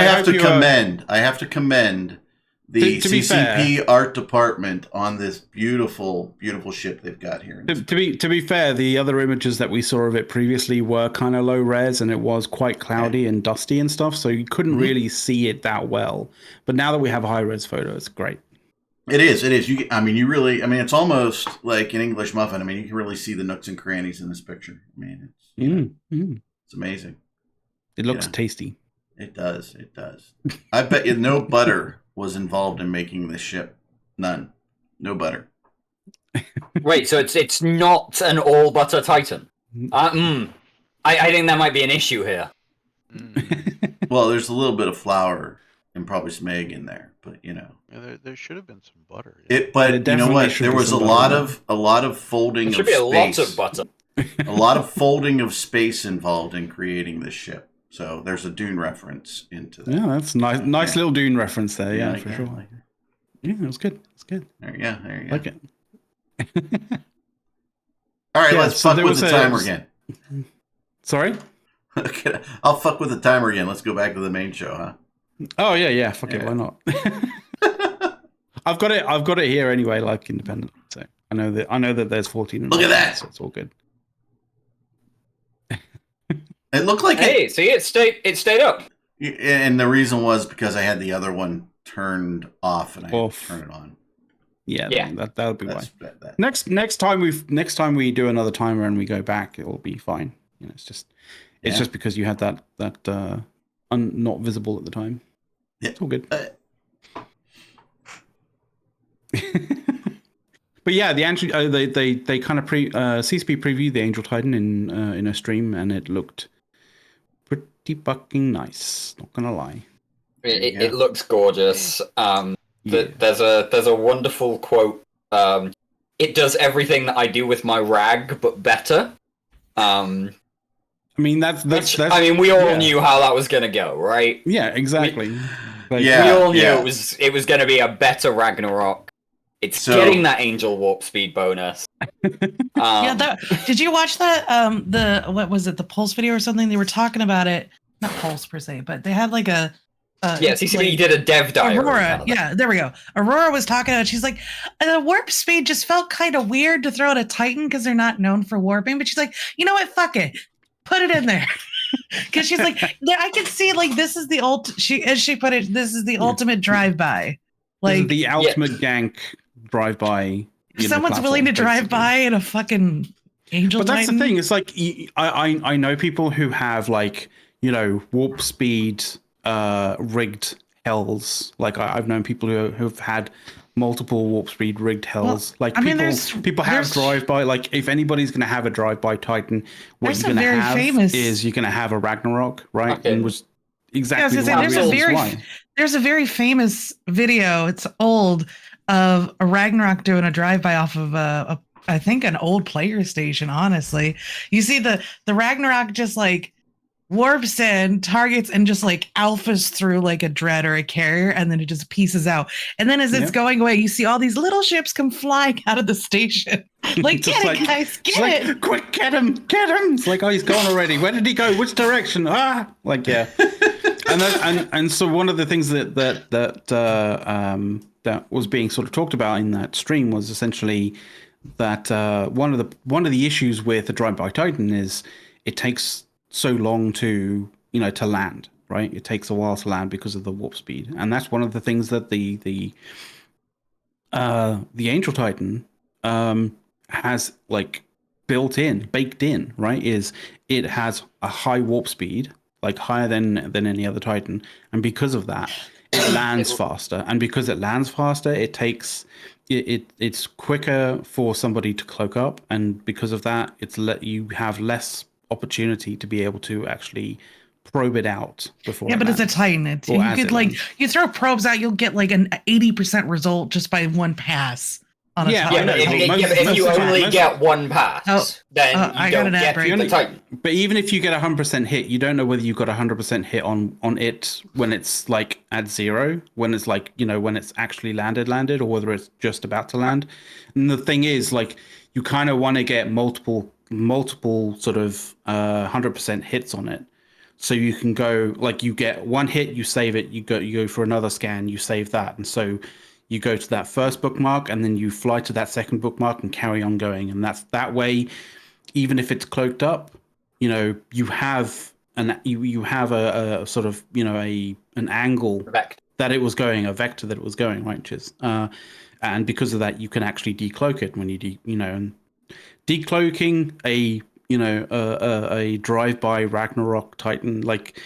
have to commend the To be CCP fair, art department on this beautiful ship they've got here. To be fair, the other images that we saw of it previously were kind of low res, and it was quite cloudy and dusty and stuff, so you couldn't really see it that well. But now that we have a high res photo, it's great. It is. It's almost like an English muffin. I mean, you can really see the nooks and crannies in this picture. I mean, it's amazing. It looks tasty. It does. I bet you no butter was involved in making this ship. None. No butter. Wait, so it's not an all butter Titan? I think that might be an issue here. Well, there's a little bit of flour and probably some egg in there, but Yeah, there should have been some butter. But you know what? There was a lot of folding There should of be a space. lot of butter. A lot of folding of space involved in creating this ship. So there's a Dune reference into that. Yeah, that's nice. Nice little Dune reference there. Yeah, like for that, sure. like that. Yeah, it was good. It's good. There you go. Like it. All right, Yeah, let's so fuck there with was the a- timer again. Sorry. Okay, I'll fuck with the timer again. Let's go back to the main show, huh? Oh yeah. Fuck it. Why not? I've got it here anyway, like independent. So I know that there's 14. Look at that. So it's all good. It looked like Hey, see, it stayed up. and the reason was because I had the other one turned off and I had to turn it on. Yeah. That would be why. That. Next time we do another timer and we go back, it'll be fine. It's just because you had that not visible at the time. Yeah. It's all good. But yeah, the Angel they kind of CCP previewed the Angel Titan in a stream, and it looked pretty fucking nice. Not gonna lie. It looks gorgeous. There's a wonderful quote it does everything that I do with my rag, but better. I mean, that's I mean, we all knew how that was gonna go, right? Yeah, exactly. We all knew it was gonna be a better Ragnarok. It's getting that Angel Warp Speed bonus. Did you watch that? What was it? The Pulse video or something? They were talking about it. Not Pulse per se, but they had like a. CCP did a dev diary. Aurora, yeah, there we go. Aurora was talking about it. She's like, the warp speed just felt kind of weird to throw at a Titan because they're not known for warping. But she's like, you know what? Fuck it. Put it in there. Because she's like, I can see like this is the as she put it, this is the ultimate drive-by. Like the ultimate gank drive-by. Someone's willing to drive by in a fucking Angel But that's Titan. the thing. It's like I know people who have like, warp speed rigged hells. Like I've known people who've had multiple warp speed rigged hells. People have drive-by. Like if anybody's going to have a drive-by Titan, what you're going to have is you're going to have a Ragnarok, right? Okay. And was exactly why. There's a very famous video. It's old, of a Ragnarok doing a drive-by off of I think an old player station. Honestly, you see the Ragnarok just like warps in, targets, and just like alphas through like a dread or a carrier, and then it just pieces out. And then as it's going away, you see all these little ships come flying out of the station. Like, get it, guys, get it! Quick, get him! It's like, oh, he's gone already. Where did he go? Which direction? Like, yeah. and so one of the things that was being sort of talked about in that stream was essentially that one of the issues with the drive-by Titan is it takes so long to land, right? It takes a while to land because of the warp speed, and that's one of the things that the Angel Titan has like baked in, right? Is it has a high warp speed, like higher than any other Titan, and because of that, it lands faster, and because it lands faster, it takes it's quicker for somebody to cloak up, and because of that, you have less opportunity to be able to actually probe it out before. Yeah, but it's a Titan. You throw probes out, you'll get like an 80% result just by one pass. On a Titan. If you only get one pass, then you don't get the Titan. But even if you get 100% hit, you don't know whether you got 100% hit on it when it's like at 0, when it's like when it's actually landed, or whether it's just about to land. And the thing is, like, you kind of want to get multiple sort of 100% hits on it, so you can go, like, you get one hit, you save it, you go for another scan, you save that, and so you go to that first bookmark, and then you fly to that second bookmark and carry on going, and that's that way. Even if it's cloaked up, you have a sort of an angle that it was going, a vector that it was going, right? And because of that, you can actually decloak it when and decloaking a drive-by Ragnarok Titan, like,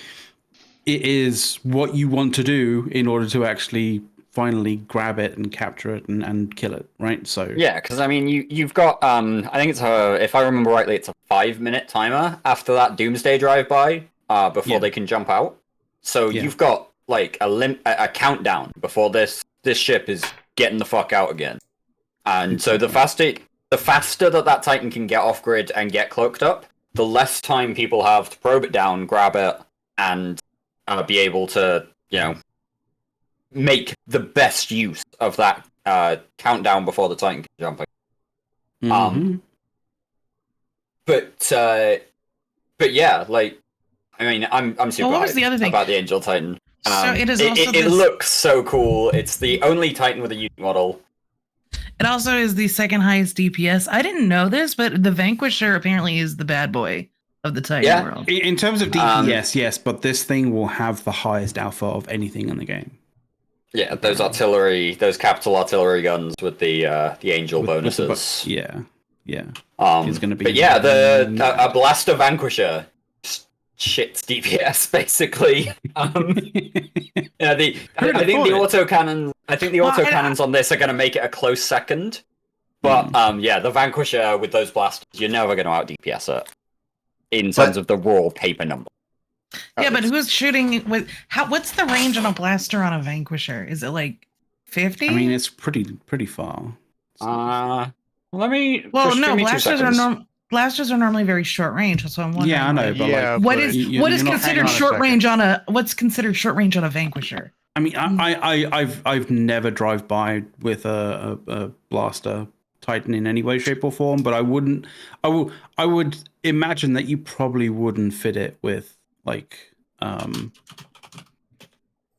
it is what you want to do in order to actually finally grab it and capture it and kill it, right? So yeah, because I mean, you've got I think it's if I remember rightly, it's a 5-minute timer after that Doomsday drive-by before they can jump out. So you've got like a countdown before this ship is getting the fuck out again, and so the faster that Titan can get off grid and get cloaked up, the less time people have to probe it down, grab it, and be able to make the best use of that countdown before the Titan can jump. But yeah, like, I mean, I'm super hyped about the Angel Titan. So it is also it looks so cool. It's the only Titan with a unit model. It also is the second highest DPS. I didn't know this, but the Vanquisher apparently is the bad boy of the Titan world. In terms of DPS, yes, but this thing will have the highest alpha of anything in the game. Yeah, those capital artillery guns with the angel bonuses. Yeah. It's going to be. But yeah, a blaster Vanquisher shits DPS basically. I think the autocannons. I think the autocannons on this are going to make it a close second. But the Vanquisher with those blasters, you're never going to out DPS it in terms of the raw paper number. Yeah, but who's shooting with what's the range on a blaster on a Vanquisher? Is it like 50? I mean, it's pretty far. Well, Let me. Well, just no, give me 2 seconds. blasters are normally very short range. So I'm wondering. Yeah, I know, like, but like, what is considered short range on a Vanquisher? I mean, I've never drive by with a blaster Titan in any way, shape, or form, but I would imagine that you probably wouldn't fit it with like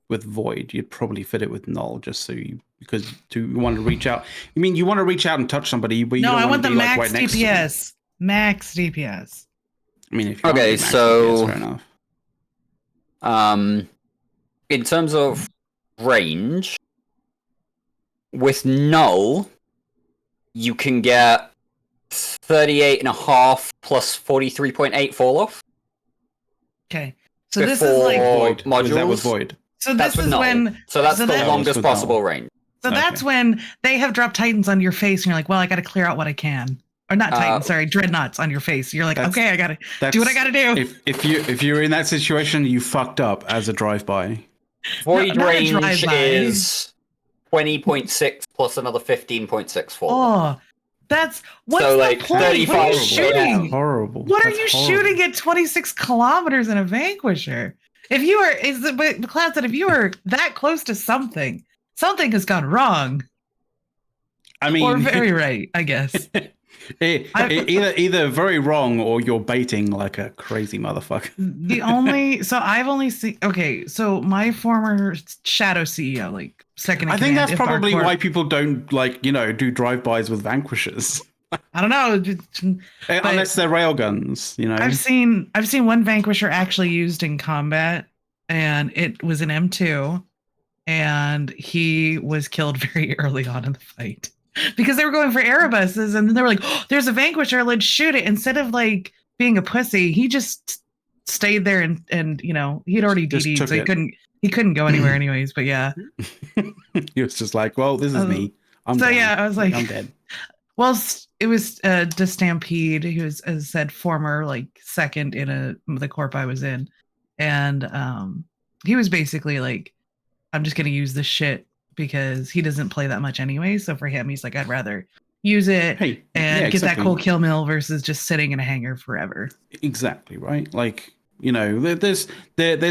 with Void. You'd probably fit it with Null just because you want to reach out. I mean, you want to reach out and touch somebody, but you don't want to be like right next to them. Max DPS. I mean, if DPS, you fair enough. In terms of range, with Null, you can get 38.5 plus 43.8 fall off. Okay, so this is like Void. Modules. That was Void. So this is when. So that's the longest possible range. So that's when they have dropped Titans on your face, and you're like, well, I got to clear out what I can. Or not Titans, sorry, Dreadnoughts on your face. You're like, okay, I got to do what I got to do. If you're in that situation, you fucked up as a drive-by. Void range is 20.6 plus another 15.6 fall. Oh, what's so the point? 35. What are you shooting? Horrible. What are you shooting at 26 kilometers in a Vanquisher? If you are, McLeod said, if you are that close to something has gone wrong. I mean, or very right, I guess. Either very wrong or you're baiting like a crazy motherfucker. I've only seen. Okay, so my former Shadow CEO, like second. I think that's probably why people don't do drive-bys with Vanquishers. I don't know, unless they're railguns. I've seen one Vanquisher actually used in combat, and it was an M2, and he was killed very early on in the fight. Because they were going for Erebuses, and then they were like, oh, there's a Vanquisher, let's shoot it. Instead of like being a pussy, he just stayed there and he'd already DD'd, so he couldn't go anywhere anyways, but yeah. He was just like, well, this is me. I was like, I'm dead. Well, it was the Stampede, who was, as I said, former like second in the corp I was in. And he was basically like, I'm just gonna use this shit because he doesn't play that much anyway. So for him, he's like, I'd rather use it get that cool kill mill versus just sitting in a hangar forever. Exactly right. Like there's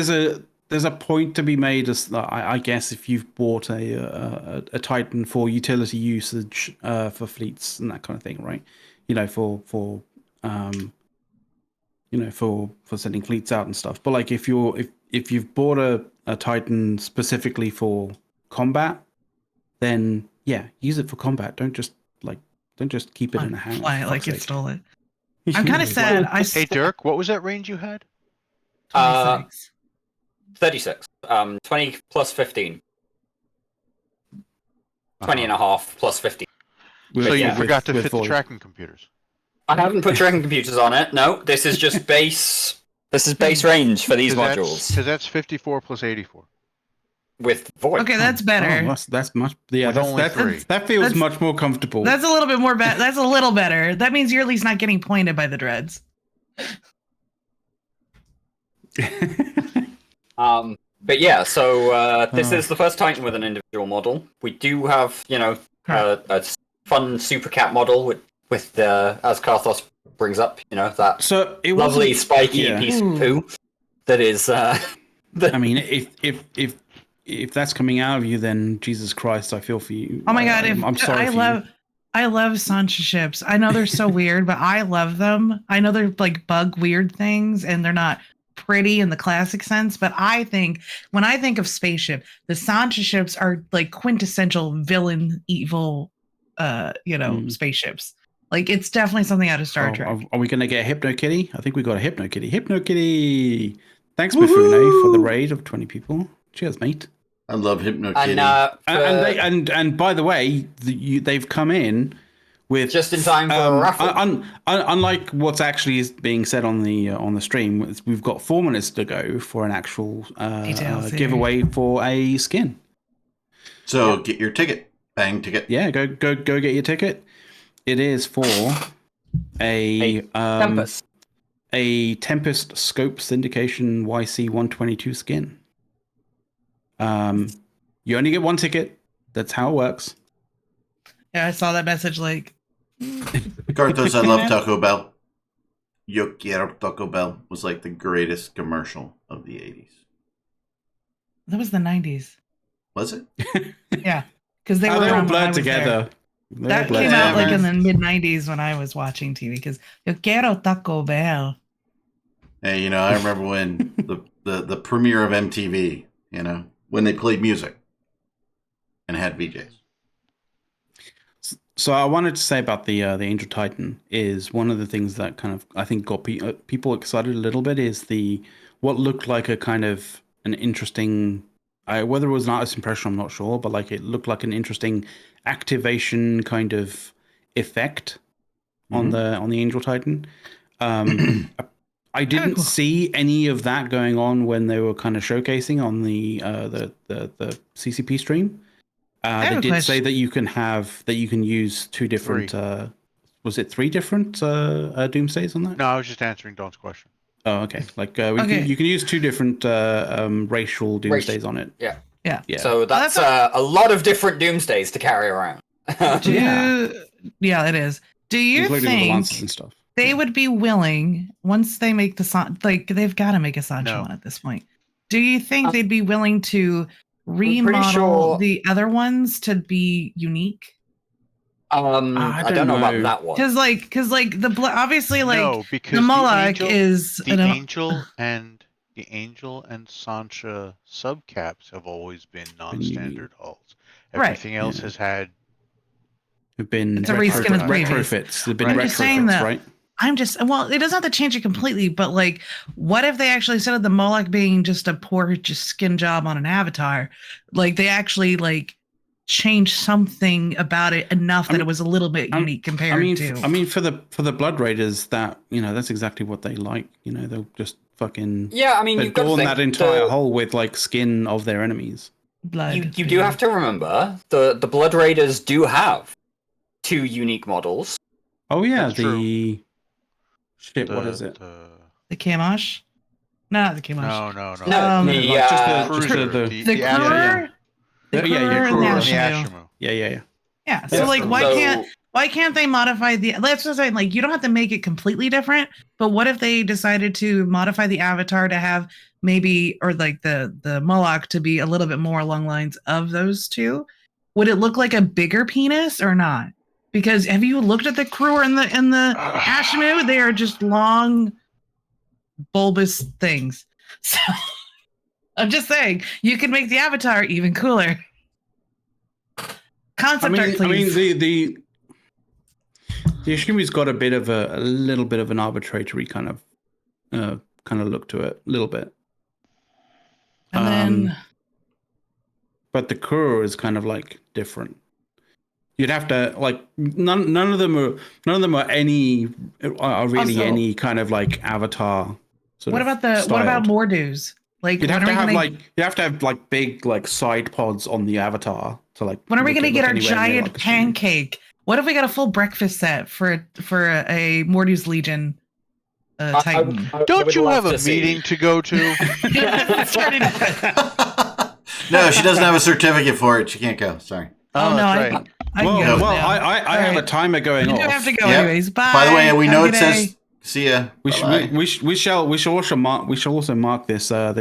a point to be made. As I guess if you've bought a Titan for utility usage for fleets and that kind of thing, right? For sending fleets out and stuff. But like if you've bought a Titan specifically for combat, then use it for combat. Don't just keep it in a hangar. Fly it like you stole it. I'm kind of sad. Hey Dirk, what was that range you had? 26. 36. 20 plus 15. 20 and a half plus 15. So you forgot to fit the tracking computers. I haven't put tracking computers on it. No, this is just base. This is base range for these modules. Because that's 54 plus 84. With Void. Okay, that's better. Oh, that's much. Yeah, that feels much more comfortable. That's a little bit more better. That's a little better. That means you're at least not getting pointed by the dreads. But yeah, so this is the first Titan with an individual model. We do have, a fun Super Cat model with the, as Karthos brings up, that lovely spiky piece of poo that is. I mean, if that's coming out of you, then Jesus Christ, I feel for you. Oh my God, I'm sorry. I love sponsorships. I know they're so weird, but I love them. I know they're like bug weird things, and they're not pretty in the classic sense. But when I think of spaceship, the sponsorships are like quintessential villain, evil, spaceships. Like it's definitely something out of Star Trek. Are we gonna get a Hypno Kitty? I think we got a Hypno Kitty. Hypno Kitty. Thanks, Mifune, for the raid of 20 people. Cheers, mate. I love Hypno Kitty. And by the way, they've come in with just in time for a raffle. Unlike what's actually being said on the stream, we've got 4 minutes to go for an actual giveaway for a skin. So get your ticket, bang ticket. Yeah, go get your ticket. It is for a Tempest. A Tempest Scope Syndication YC 122 skin. You only get 1 ticket. That's how it works. Yeah, I saw that message like Carthos, I love Taco Bell. Yo quiero Taco Bell was like the greatest commercial of the 80s. That was the 90s. Was it? Yeah, because they were all around when I blurred was together. That came out like in the mid 90s when I was watching TV. Because Yo quiero Taco Bell. Hey, you know, I remember when the premiere of MTV, you know, when they played music and had VJs. So I wanted to say about the Angel Titan is one of the things that kind of I think got people excited a little bit is what looked like a kind of an interesting, whether it was an artist impression I'm not sure, but like it looked like an interesting activation kind of effect on the Angel Titan. I didn't see any of that going on when they were kind of showcasing on the CCP stream. They did say that you can use two different. Was it 3 different doomsdays on that? No, I was just answering Don's question. Oh, okay. Like you can use 2 different racial doomsdays on it. Yeah. Yeah. So that's a lot of different doomsdays to carry around. Yeah, it is. Do you Including think the lances and stuff. they would be willing once they make the like they've got to make a Sancho one at this point? Do you think they'd be willing to remodel the other ones to be unique? I don't know about that one. Because the obviously because the Moloch is the Angel and Sancha subcaps have always been non-standard hulls. Everything else has had been it's a reskin of the retrofits. They've been retrofits, right? It doesn't have to change it completely, but like, what if they actually, instead of the Moloch being just a poor skin job on an avatar, like they actually like change something about it enough that it was a little bit unique compared to. I mean, for the Blood Raiders, that that's exactly what they like. They'll just fucking adorn that entire hull with like skin of their enemies. Blood. You do have to remember the Blood Raiders do have 2 unique models. Oh yeah, That's true. What is it? The Kamash? No, not the Kamash. No. The Kruger? The Ashimu. Yeah. So like, why can't they modify the? Let's just say like you don't have to make it completely different, but what if they decided to modify the avatar to have maybe or like the Moloch to be a little bit more along lines of those 2? Would it look like a bigger penis or not? Because have you looked at the Kruger and the Ashimu? They are just long, bulbous things. So I'm just saying, you can make the avatar even cooler. Concept art, please. I mean, the Ashimu's got a little bit of an arbitrary kind of look to it, a little bit. And then, but the Kruger is kind of like different. You'd have to like none of them are really also, any kind of like avatar. What about Mordu's? Like you'd have to have like big like side pods on the avatar to like. When are we going to get our giant pancake? What if we got a full breakfast set for a Mordu's Legion Titan? Don't you have a meeting to go to? No, she doesn't have a certificate for it. She can't go. Sorry. Oh no! Right. I have a timer going off. You do have to go anyways. Bye. By the way, we know it says see ya. We shall also mark this. So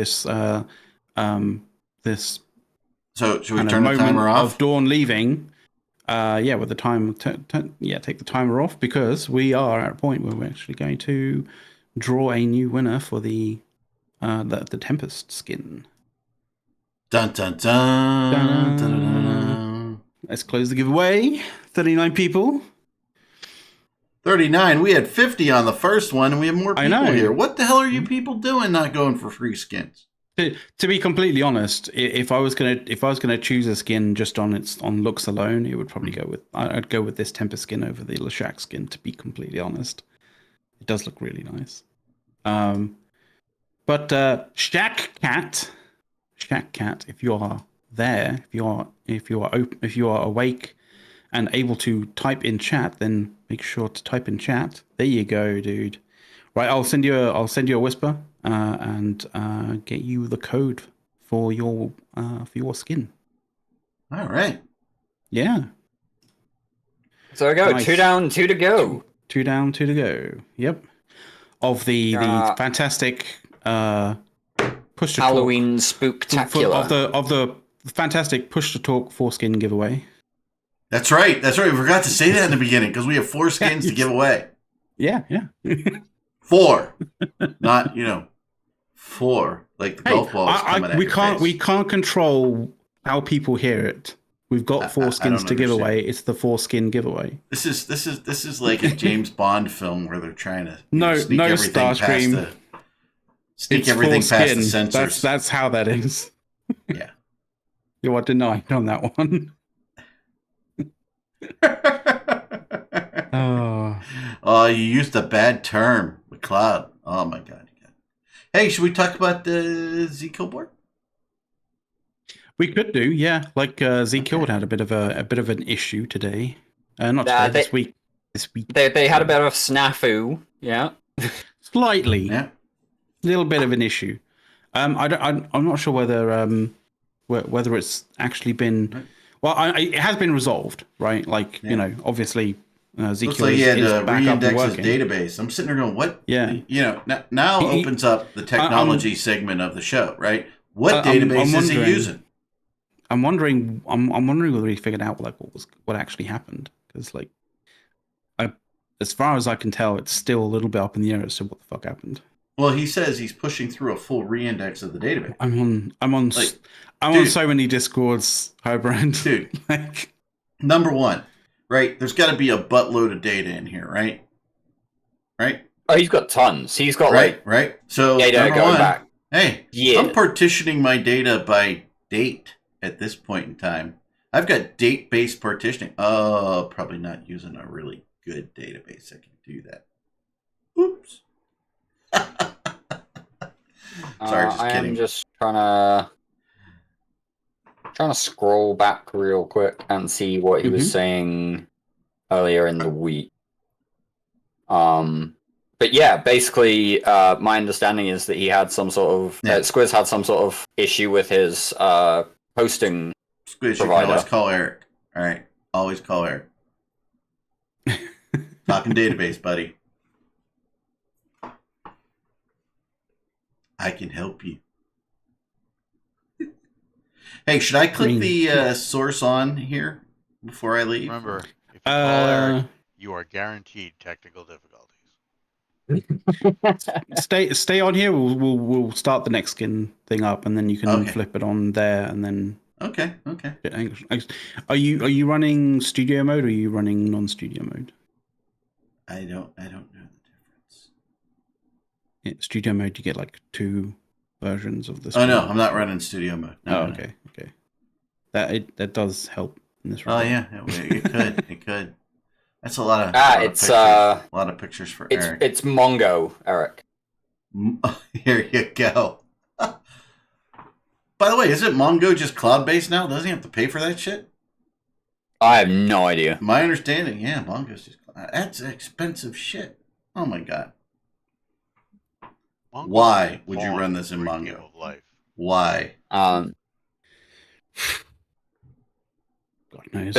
should we turn the timer off? Of Dawn leaving. With the time. Take the timer off because we are at a point where we're actually going to draw a new winner for the Tempest skin. Dun dun dun. Dun, dun, dun, dun. Let's close the giveaway. 39 people. 39. We had 50 on the first one, and we have more people here. What the hell are you people doing not going for free skins? To be completely honest, if I was gonna choose a skin just on looks alone, it would probably I'd go with this Tempest skin over the Lashak skin, to be completely honest. It does look really nice. But Shack Cat, if you are there, if you are awake and able to type in chat, then make sure to type in chat. There you go, dude. Right, I'll send you a whisper and get you the code for your skin. All right. Yeah. So we go. Nice. 2 down, 2 to go. 2 down, 2 to go. Yep. Of the fantastic push to Halloween talk spooktacular. of the fantastic push to talk foreskin giveaway. That's right. We forgot to say that in the beginning because we have 4 skins to give away. Yeah. 4, not 4 like the golf balls coming at we your can't face. we can't control how people hear it. We've got 4 skins to give away. It's the 4 skin giveaway. This is like a James Bond film where they're trying to sneak no everything Starscream. Sneak everything past the sensors. That's how that is. Yeah. You are denied on that one. Oh, you used a bad term, McLeod. Oh my god. Hey, should we talk about the Z-Kill board? We could do, yeah. Like Z-Kill had a bit of an issue today. Not today, this week. They had a bit of a snafu, yeah. Slightly. Yeah. Little bit of an issue. I'm not sure whether it's actually been. Well, it has been resolved, right? Like obviously, Z-Kill looks like he had to back up and reindex his working. database. I'm sitting there going, what? Yeah. Now opens up the technology segment of the show, right? What database is he using? I'm wondering whether he figured out what actually happened, because as far as I can tell, it's still a little bit up in the air as to what the fuck happened. Well, he says he's pushing through a full reindex of the database. I'm on so many Discords, Highbrand. Dude, number one, right? There's got to be a buttload of data in here, right? Right? Oh, he's got tons. He's got right. So data number going one, back. Hey, yeah. I'm partitioning my data by date at this point in time. I've got date-based partitioning. Oh, probably not using a really good database that can do that. Oops. Sorry, just kidding. I'm just trying to scroll back real quick and see what he was saying earlier in the week. But yeah, basically, my understanding is that he had some sort of Squiz had some sort of issue with his hosting Squiz, provider. you can always call Eric. All right, always call Eric. Talking database, buddy. I can help you. Hey, should I click the source on here before I leave? Remember, if you call Eric, you are guaranteed technical difficulties. Stay on here. We'll start the next skin thing up, and then you can flip it on there, and then. Okay. Are you running studio mode or are you running non-studio mode? I don't know the difference. In studio mode, you get like 2 versions of this. Oh no, I'm not running studio mode. No, okay. That does help in this regard. Oh yeah, it could. That's a lot of a lot of pictures for Eric. It's Mongo, Eric. Here you go. By the way, isn't Mongo just cloud-based now? Doesn't he have to pay for that shit? I have no idea. My understanding, yeah, Mongo's just that's expensive shit. Oh my god. Mongo, why would you run this in Mongo? Why? God knows.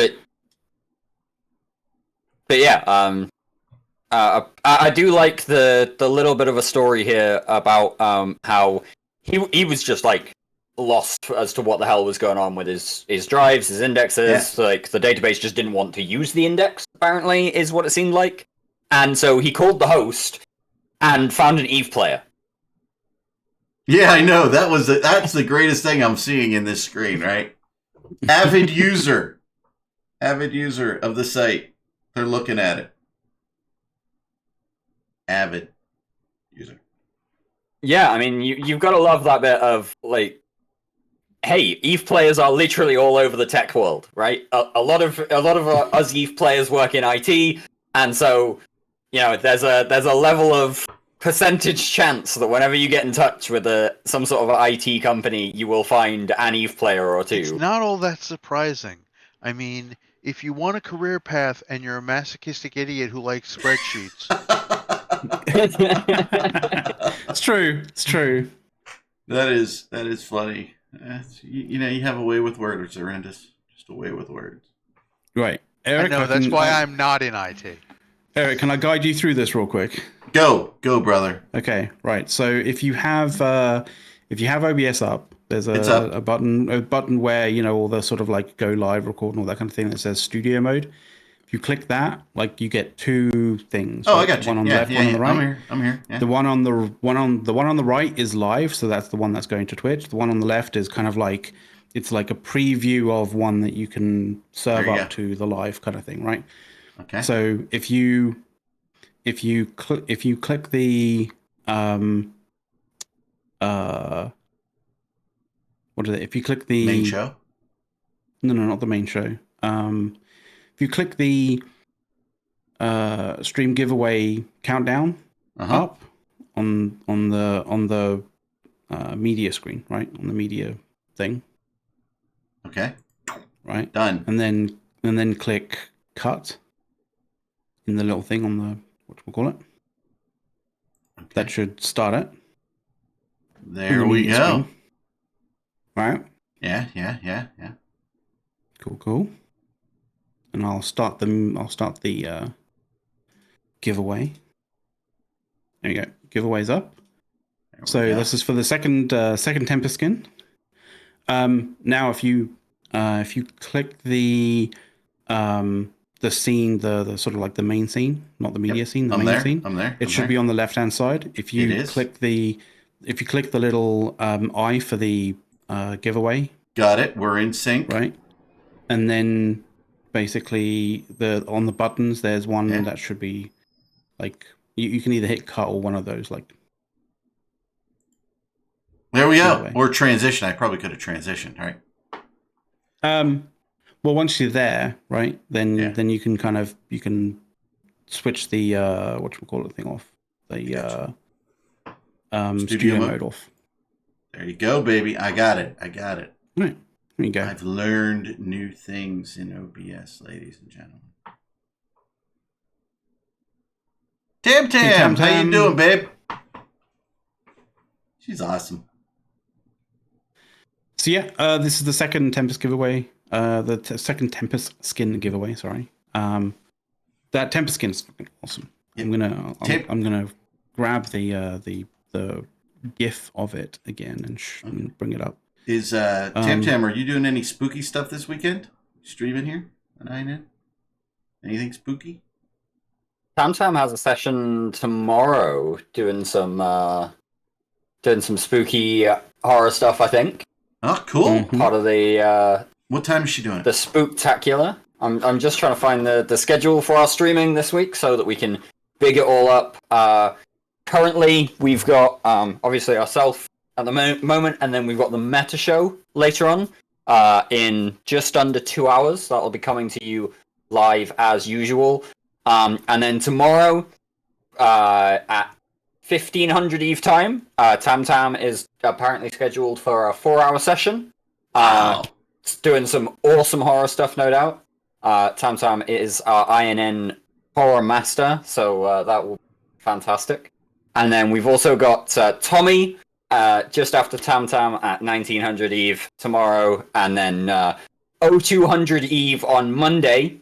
But yeah, I do like the little bit of a story here about how he was just like lost as to what the hell was going on with his drives, his indexes. Yeah. Like the database just didn't want to use the index, apparently, is what it seemed like. And so he called the host and found an Eve player. Yeah, I know. That's the greatest thing I'm seeing in this screen, right? Avid user of the site. They're looking at it. Avid user. Yeah, I mean, you've got to love that bit of, like, hey, Eve players are literally all over the tech world, right? A lot of us Eve players work in IT, and so, there's a level of percentage chance that whenever you get in touch with some sort of IT company, you will find an Eve player or two. It's not all that surprising. I mean, if you want a career path and you're a masochistic idiot who likes spreadsheets. It's true. That is funny. You have a way with words, Arendis. Just a way with words. Right. Eric, I know, that's why I'm not in IT. Eric, can I guide you through this real quick? Go, brother. Okay, right. So if you have OBS up, there's a button where, you know, all the sort of like go live, record, and all that kind of thing that says studio mode. If you click that, like you get two things. Oh, right? I got you. One on the left, one on the right. I'm here. Yeah. The one on the right is live, so that's the one that's going to Twitch. The one on the left is kind of like it's like a preview of one that you can serve up to the live kind of thing, right? Okay. So if you click the if you click the main show. No, not the main show. If you click the stream giveaway countdown up on the media screen, right? On the media thing. Okay. Right. Done. And then click cut in the little thing on the whatchamacallit. Okay. That should start it. There we go. Screen. Right. Yeah. Cool. And I'll start the giveaway. There you go. Giveaway's up. So this is for the second Tempest skin. Now if you click the scene, the sort of like the main scene, not the media scene, the main scene. I'm there. It should be on the left hand side. If you click the little eye for the giveaway. Got it. We're in sync. Right. And then basically on the buttons there's one that should be like you can either hit cut or one of those like. There we go. Or transition. I probably could have transitioned, right? Well, once you're there, right, then you can switch the whatchamacallit thing off. The studio mode off. There you go, baby. I got it. Right. There you go. I've learned new things in OBS, ladies and gentlemen. Tam, how you doing, babe? She's awesome. So yeah, this is the second Tempest giveaway. Second Tempest skin giveaway. Sorry. That Tempest skin is fucking awesome. Yep. I'm gonna grab the GIF of it again and bring it up. Is Tam, are you doing any spooky stuff this weekend? Streaming here on INN? Anything spooky? Tam has a session tomorrow doing some spooky horror stuff, I think. Oh, cool. Mm-hmm. Part of the what time is she doing it? The Spooktacular. I'm just trying to find the schedule for our streaming this week so that we can big it all up. Currently we've got obviously ourselves at the moment, and then we've got the meta show later on in just under 2 hours. That'll be coming to you live as usual. And then tomorrow at 1500 Eve time, Tam is apparently scheduled for a 4-hour session. It's doing some awesome horror stuff, no doubt. Tam is our INN horror master, so that will be fantastic. And then we've also got Tommy just after Tam at 1900 Eve tomorrow, and then 0200 Eve on Monday.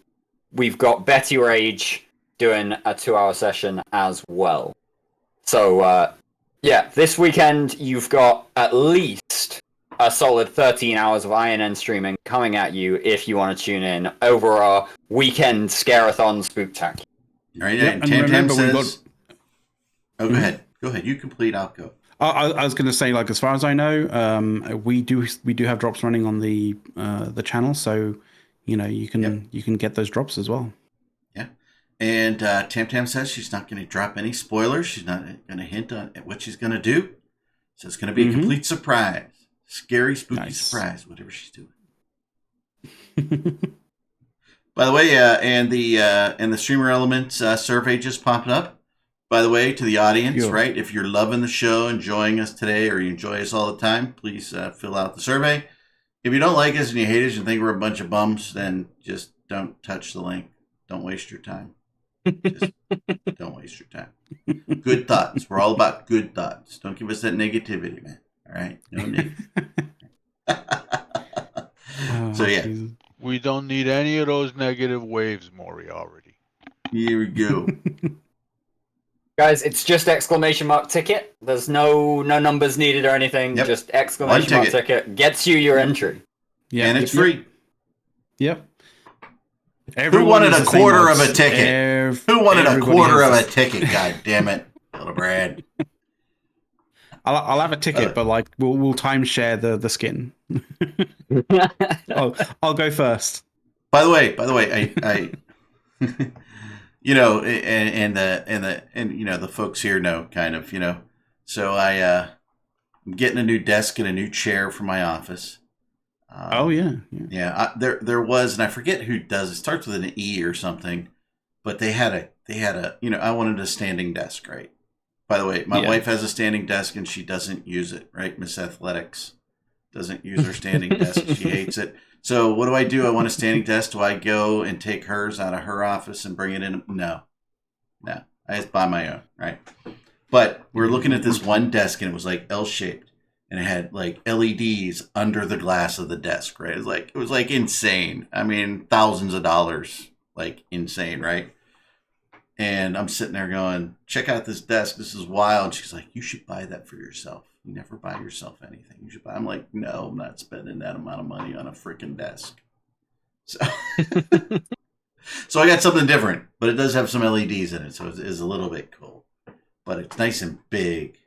We've got Betty Rage doing a 2-hour session as well. So, this weekend you've got at least a solid 13 hours of INN streaming coming at you if you want to tune in over our weekend Scare-a-thon Spooktacular. All right, and Tam says... Oh, go ahead. Go ahead. You complete, I'll go. I was going to say, like, as far as I know, we do have drops running on the channel, so you know you can get those drops as well. Yeah, and Tam says she's not going to drop any spoilers. She's not going to hint on what she's going to do. So it's going to be a complete surprise, scary, spooky surprise, whatever she's doing. By the way, and the Streamer Elements survey just popped up. By the way, to the audience, right? If you're loving the show, enjoying us today, or you enjoy us all the time, please fill out the survey. If you don't like us and you hate us and think we're a bunch of bums, then just don't touch the link. Don't waste your time. Just don't waste your time. Good thoughts. We're all about good thoughts. Don't give us that negativity, man. All right? No negative. So, yeah. We don't need any of those negative waves, Moriarty. Here we go. Guys, it's just exclamation mark ticket. There's no numbers needed or anything. Yep. Just exclamation mark ticket gets you your entry. Yeah, and it's free. Yep. Who wanted a quarter of a ticket? Who wanted a quarter of a ticket? God damn it, little Brad. I'll have a ticket, but like we'll timeshare the skin. I'll go first. By the way, I you know, and you know, the folks here know kind of, you know. So I'm getting a new desk and a new chair for my office. There was, and I forget who does it. Starts with an E or something, but they had a you know, I wanted a standing desk, right? By the way, my wife has a standing desk and she doesn't use it, right? Miss Athletics doesn't use her standing desk. She hates it. So what do? I want a standing desk. Do I go and take hers out of her office and bring it in? No. I just buy my own, right? But we're looking at this one desk and it was like L-shaped and it had like LEDs under the glass of the desk, right? It was like insane. I mean, thousands of dollars, like insane, right? And I'm sitting there going, check out this desk. This is wild. She's like, you should buy that for yourself. You never buy yourself anything. You should buy. I'm like, no, I'm not spending that amount of money on a freaking desk. So, so I got something different, but it does have some LEDs in it, so it's a little bit cool. But it's nice and big,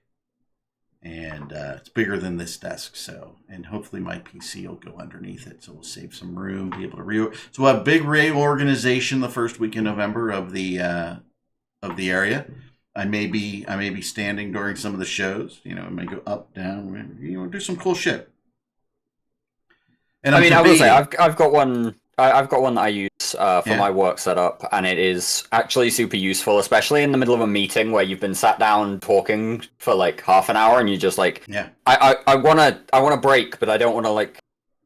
and it's bigger than this desk. So, and hopefully my PC will go underneath it, so we'll save some room, be able to So we'll have big reorganization the first week in November of the area. I may be standing during some of the shows. You know, I may go up, down. You know, do some cool shit. And I will say, I've got one. I've got one that I use for my work setup, and it is actually super useful, especially in the middle of a meeting where you've been sat down talking for like half an hour, and you're just like, I wanna break, but I don't want to like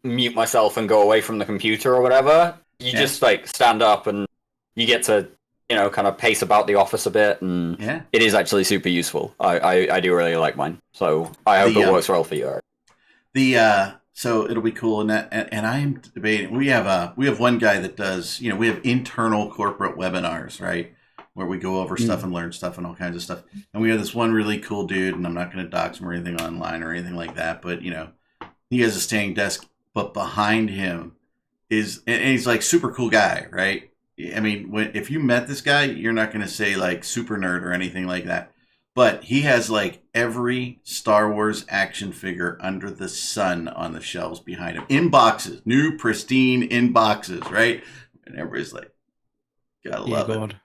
mute myself and go away from the computer or whatever. You just like stand up and you get to, you know, kind of pace about the office a bit, and it is actually super useful. I do really like mine, so I hope it works well for you. So it'll be cool, and I am debating. We have one guy that does, you know, we have internal corporate webinars, right, where we go over stuff and learn stuff and all kinds of stuff. And we have this one really cool dude, and I'm not going to dox him or anything online or anything like that, but you know, he has a standing desk, but behind him and he's like super cool guy, right? I mean, if you met this guy, you're not going to say like super nerd or anything like that. But he has like every Star Wars action figure under the sun on the shelves behind him. In boxes. New, pristine, in boxes, right? And everybody's like, gotta love it.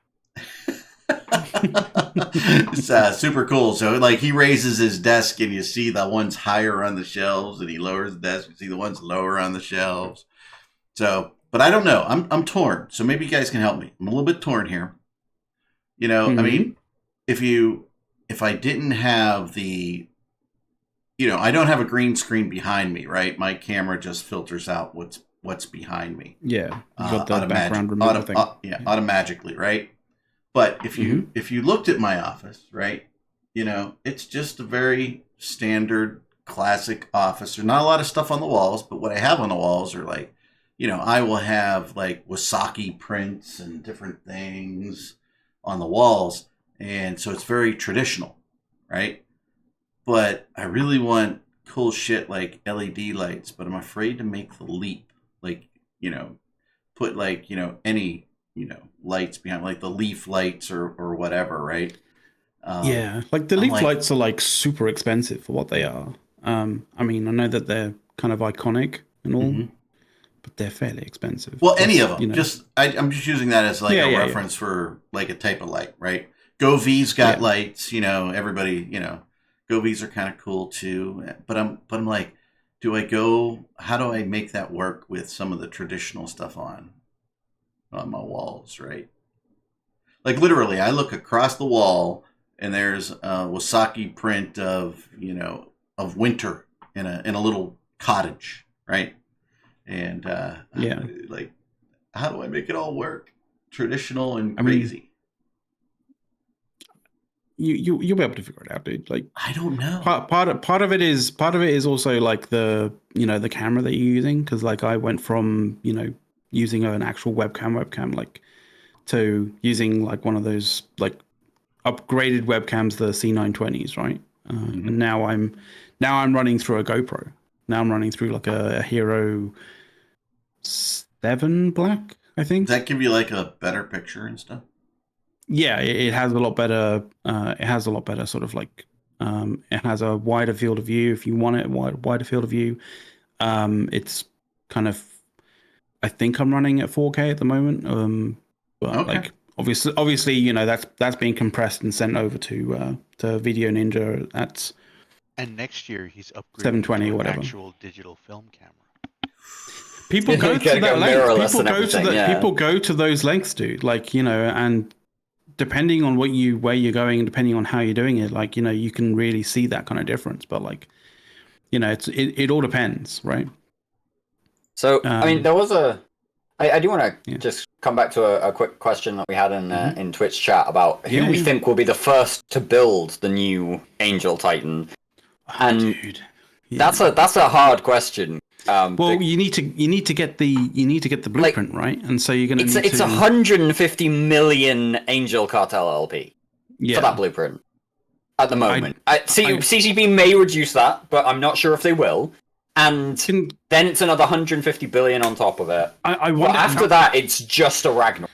It's super cool. So like he raises his desk and you see the ones higher on the shelves, and he lowers the desk, you see the ones lower on the shelves. So, but I don't know. I'm torn. So maybe you guys can help me. I'm a little bit torn here. You know, I mean, if I didn't have the, you know, I don't have a green screen behind me, right? My camera just filters out what's behind me. Yeah, you got the background remover thing. Automatically, right? But if you looked at my office, right, you know, it's just a very standard, classic office. There's not a lot of stuff on the walls, but what I have on the walls are like, you know, I will have like Wasaki prints and different things on the walls. And so it's very traditional, right? But I really want cool shit like LED lights, but I'm afraid to make the leap. Like, you know, put like, you know, any, you know, lights behind, like the leaf lights or whatever, right? Like the leaf lights are like super expensive for what they are. I mean, I know that they're kind of iconic and all, but they're fairly expensive. Well, any of them. You know. I'm just using that as like a reference for like a type of light, right? GoV's got lights, you know, everybody, you know, GoV's are kind of cool too. But I'm like, how do I make that work with some of the traditional stuff on my walls, right? Like literally, I look across the wall and there's a Wasaki print of, you know, of winter in a little cottage, right? And like, how do I make it all work? Traditional and crazy. You'll be able to figure it out, dude. Like, I don't know. Part of it is also like the, you know, the camera that you're using, because like I went from, you know, using an actual webcam, like to using like one of those like upgraded webcams, the C920s, right? And now I'm running through a GoPro. Now I'm running through like a Hero 7 Black, I think. Does that give you like a better picture and stuff? Yeah, it has a lot better. It has a lot better sort of like. It has a wider field of view if you want it, wider field of view. It's kind of. I think I'm running at 4K at the moment. But Okay. like obviously, you know that's being compressed and sent over to Video Ninja. That's. And next year he's upgrading 720 to or an whatever. actual digital film camera. People go Gotta to that go length. mirrorless People and go to everything, yeah. People go to those lengths, dude. Like, you know, and depending on where you're going and depending on how you're doing it, like, you know, you can really see that kind of difference. But like, you know, it all depends, right? So I mean, there was I do want to Yeah. just come back to a quick question that we had in Twitch chat about who we think will be the first to build the new Angel Titan, and Dude. Yeah. that's a hard question. Well, you need to get the blueprint, right? And so you're going to need it's 150 million Angel Cartel LP for that blueprint at the moment. CCP may reduce that, but I'm not sure if they will. And then it's another 150 billion on top of it. I wonder after that, it's just a Ragnarok,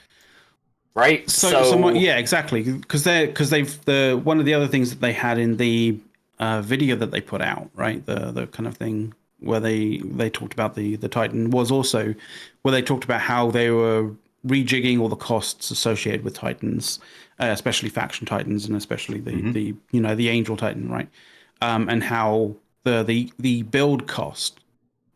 right? So yeah, exactly. Because they've one of the other things that they had in the video that they put out, right? The kind of thing where they talked about the Titan was also where they talked about how they were rejigging all the costs associated with Titans, especially faction Titans and especially the you know, the Angel Titan, right? And how the build cost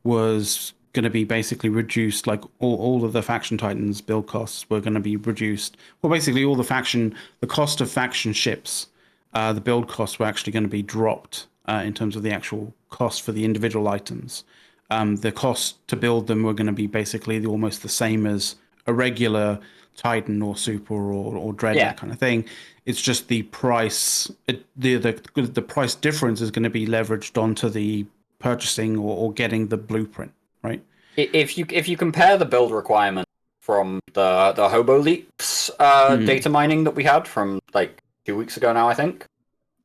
was going to be basically reduced. Like all of the faction Titans build costs were going to be reduced. Well, basically all the cost of faction ships, the build costs were actually going to be dropped in terms of the actual cost for the individual items. The cost to build them were going to be basically almost the same as a regular Titan or Super or Dread, that kind of thing. It's just the price, the price difference is going to be leveraged onto the purchasing or getting the blueprint, right? If you compare the build requirement from the Hobo Leaps data mining that we had from like 2 weeks ago now, I think,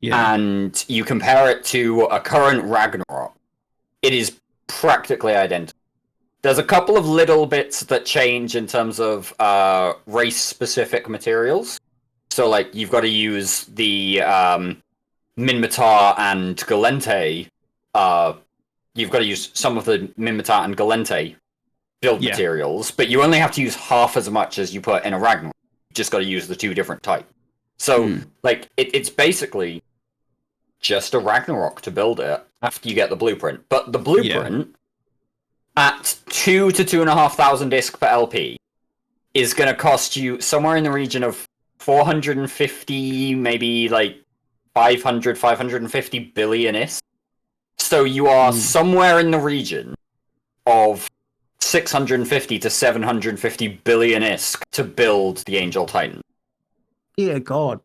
and you compare it to a current Ragnarok, it is practically identical. There's a couple of little bits that change in terms of race-specific materials. So, like, you've got to use the Minmatar and Galente. You've got to use some of the Minmatar and Galente build materials, but you only have to use half as much as you put in a Ragnarok. You just got to use the two different types. So, like, it's basically just a Ragnarok to build it after you get the blueprint. But the blueprint, at 2,000 to 2,500 ISK per LP, is going to cost you somewhere in the region of 450, maybe like 500, 550 billion ISK. So you are somewhere in the region of 650 to 750 billion ISK to build the Angel Titan. Yeah, God.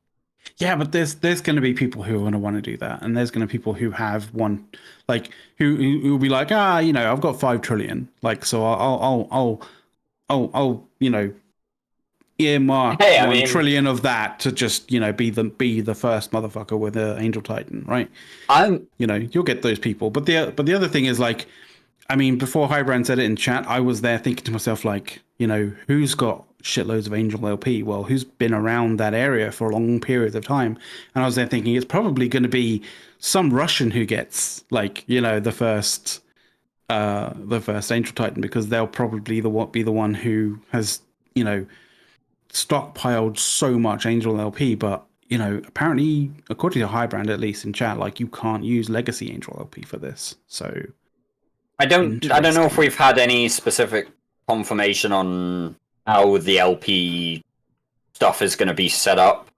Yeah, but there's going to be people who are going to want to do that, and there's going to be people who have one, like who will be like, you know, I've got 5 trillion, like, so I'll you know, earmark 1 trillion of that to just, you know, be the first motherfucker with an Angel Titan, right? You know, you'll get those people, but the other thing is, like, I mean, before Highbrand said it in chat, I was there thinking to myself, like, you know, who's got shitloads of Angel LP? Well, who's been around that area for a long period of time? And I was there thinking it's probably going to be some Russian who gets, like, you know, the first Angel Titan, because they'll probably be the one who has, you know, stockpiled so much Angel LP. But, you know, apparently, according to Highbrand, at least in chat, like, you can't use Legacy Angel LP for this. So I don't know if we've had any specific confirmation on how the LP stuff is going to be set up,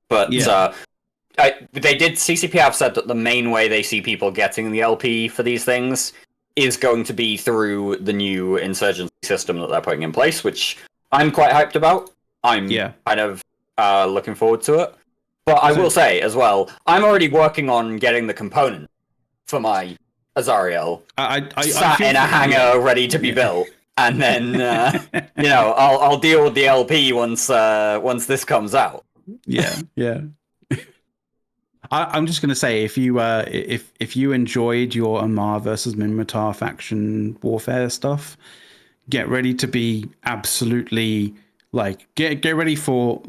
but CCP have said that the main way they see people getting the LP for these things is going to be through the new insurgency system that they're putting in place, which I'm quite hyped about. I'm kind of looking forward to it. But I will say as well, I'm already working on getting the component for my Azariel sat in a hangar ready to be built. and then I'll deal with the LP once this comes out. Yeah. I'm just gonna say, if you enjoyed your Amar versus Minmatar faction warfare stuff, get ready to be absolutely get ready for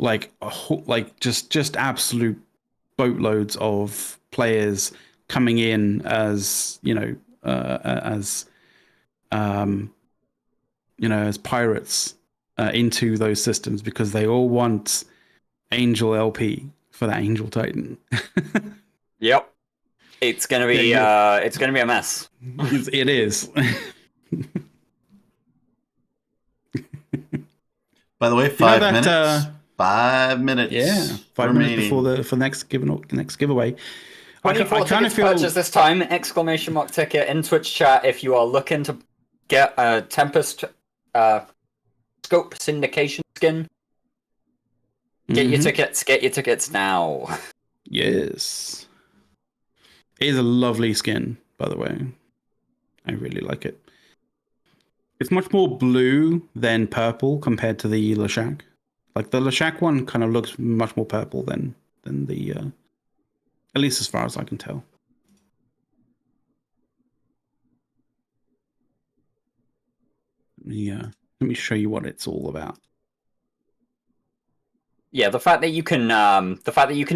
just absolute boatloads of players coming in as as pirates into those systems, because they all want Angel LP for that Angel Titan. Yep. It's gonna be a mess. It is. By the way, 5 minutes. 5 minutes. Yeah, 5 minutes before the next giveaway. I kind of feel purchase this time! ! Ticket in Twitch chat if you are looking to get a Tempest Scope Syndication skin. Get your tickets. Get your tickets now. Yes. It is a lovely skin, by the way. I really like it. It's much more blue than purple compared to the Leshak. Like the Leshak one kind of looks much more purple than the at least as far as I can tell. Yeah, let me show you what it's all about. Yeah, the fact that you can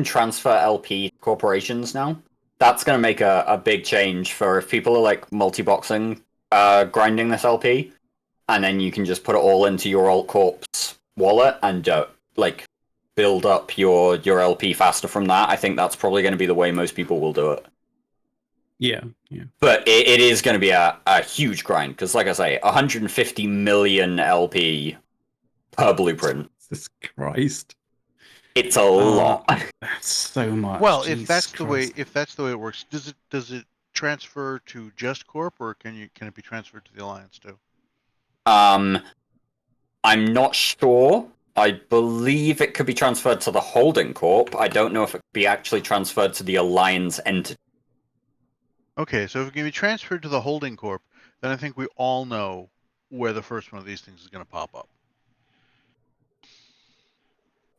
transfer LP corporations now, that's going to make a big change for if people are like multi-boxing, grinding this LP, and then you can just put it all into your alt corp's wallet and build up your LP faster from that. I think that's probably going to be the way most people will do it. Yeah. But it is going to be a huge grind, because like I say, 150 million LP per blueprint. Jesus Christ. It's a lot. That's so much. Well, Jesus if that's Christ. the way it works, does it transfer to just Corp, or can it be transferred to the Alliance too? I'm not sure. I believe it could be transferred to the Holding Corp. I don't know if it could be actually transferred to the Alliance entity. Okay, so if it can be transferred to the Holding Corp, then I think we all know where the first one of these things is going to pop up.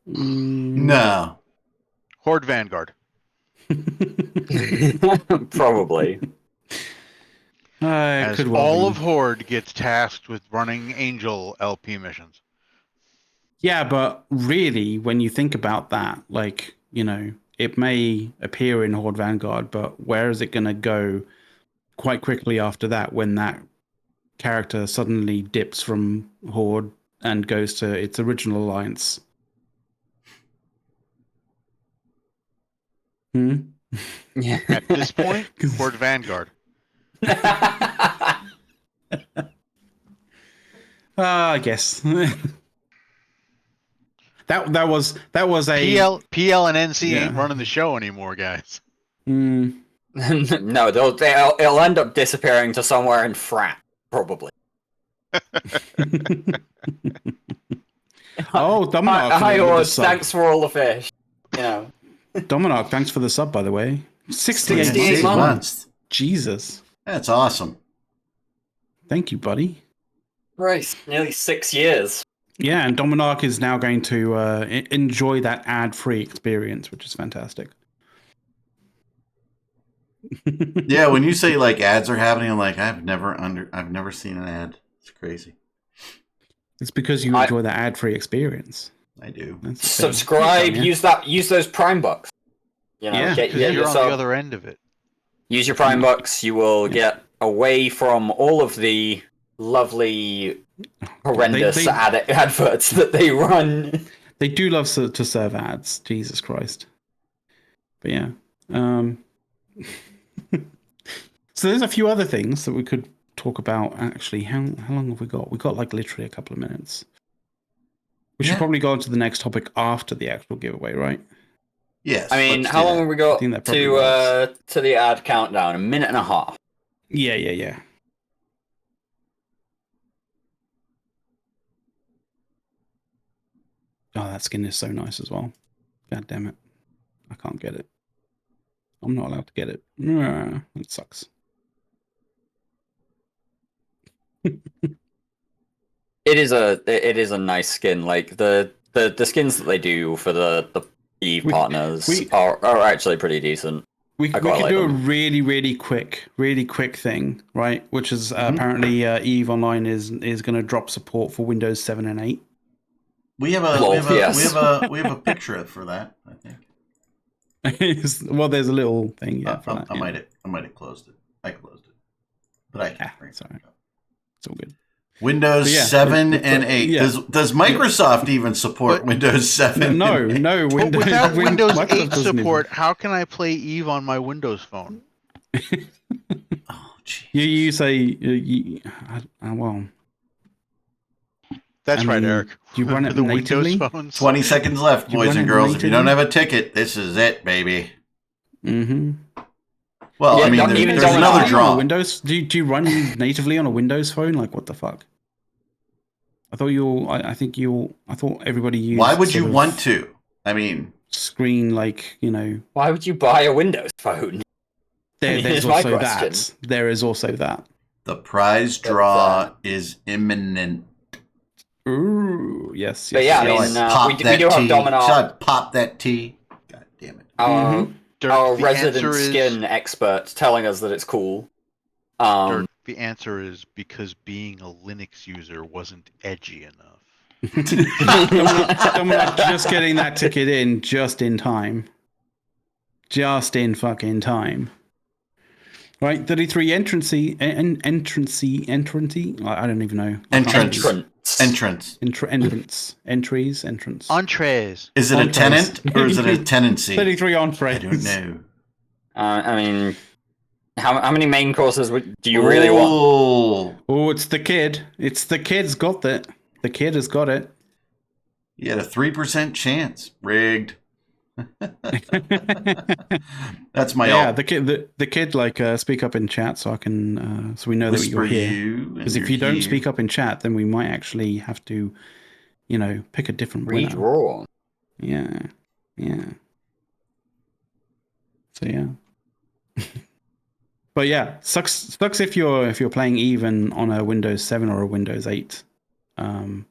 No. Horde Vanguard. Probably. As could well all be. of Horde gets tasked with running Angel LP missions. Yeah, but really, when you think about that, it may appear in Horde Vanguard, but where is it going to go quite quickly after that, when that character suddenly dips from Horde and goes to its original alliance? Yeah. At this point, Horde Vanguard. I guess. that was a PL and NC ain't running the show anymore, guys. No, it'll end up disappearing to somewhere in Frat, probably. Oh, Dominar. Hi, Horde. Thanks for all the fish. Dominar, thanks for the sub, by the way. 68 months. Jesus. That's awesome. Thank you, buddy. Right, nearly 6 years. Yeah, and Dominar is now going to enjoy that ad-free experience, which is fantastic. Yeah, when you say ads are happening, I'm like, I've never seen an ad. It's crazy. It's because you enjoy the ad-free experience. I do. Subscribe. Use those Prime bucks. Get you're on the other end of it. Use your Prime bucks. You will get away from all of the lovely, horrendous adverts that they run. They do love to serve ads. Jesus Christ. But yeah. So there's a few other things that we could talk about. Actually, how long have we got? We've got literally a couple of minutes. We should probably go on to the next topic after the actual giveaway, right? Yes. I mean, how long have we got to the ad countdown? 1.5 minutes. Yeah. Oh, that skin is so nice as well. God damn it. I can't get it. I'm not allowed to get it. It sucks. It is a nice skin. Like the skins that they do for the Eve partners are actually pretty decent. We could do a really quick thing, right? Which is apparently Eve Online is going to drop support for Windows 7 and 8. We have a picture for that, I think. Well, there's a little thing. Yeah, I might have closed it. I closed it, but I can't bring it sorry. It's all good. Windows 7 and 8. Yeah. Does Microsoft even support Windows 7? No. Without Windows 8 support, how can I play Eve on my Windows phone? Oh, jeez. You say well. That's right, Eric. Do you run it the natively? Windows phones. 20 seconds left, boys and girls. If you don't have a ticket, this is it, baby. Mm-hmm. Well, I mean, there's another draw. Windows? Do you run natively on a Windows phone? Like, what the fuck? I thought I thought everybody used. Why would you want to? I mean, screen, like, you know. Why would you buy a Windows phone? There's also that. There is also that. The prize draw is imminent. Ooh, yes. But yeah, I mean, we do have Domino. Should I pop that T? God damn it. Our resident skin expert telling us that it's cool. Dirk, the answer is because being a Linux user wasn't edgy enough. I'm just getting that ticket in just in time. Just in fucking time. Right, 33 entrancy. I don't even know. Entrance. Entrees. Is it a tenant or is it a tenancy? 33 entrees. I don't know. I mean, how many main courses do you really want? Oh, it's the kid. It's the kid's got that. The kid has got it. You had a 3% chance. Rigged. That's my the kid like speak up in chat so I can so we know that you're here, because if you don't speak up in chat then we might actually have to, you know, pick a different winner. Redraw. Yeah so yeah. But yeah, sucks if you're playing even on a Windows 7 or a Windows 8 you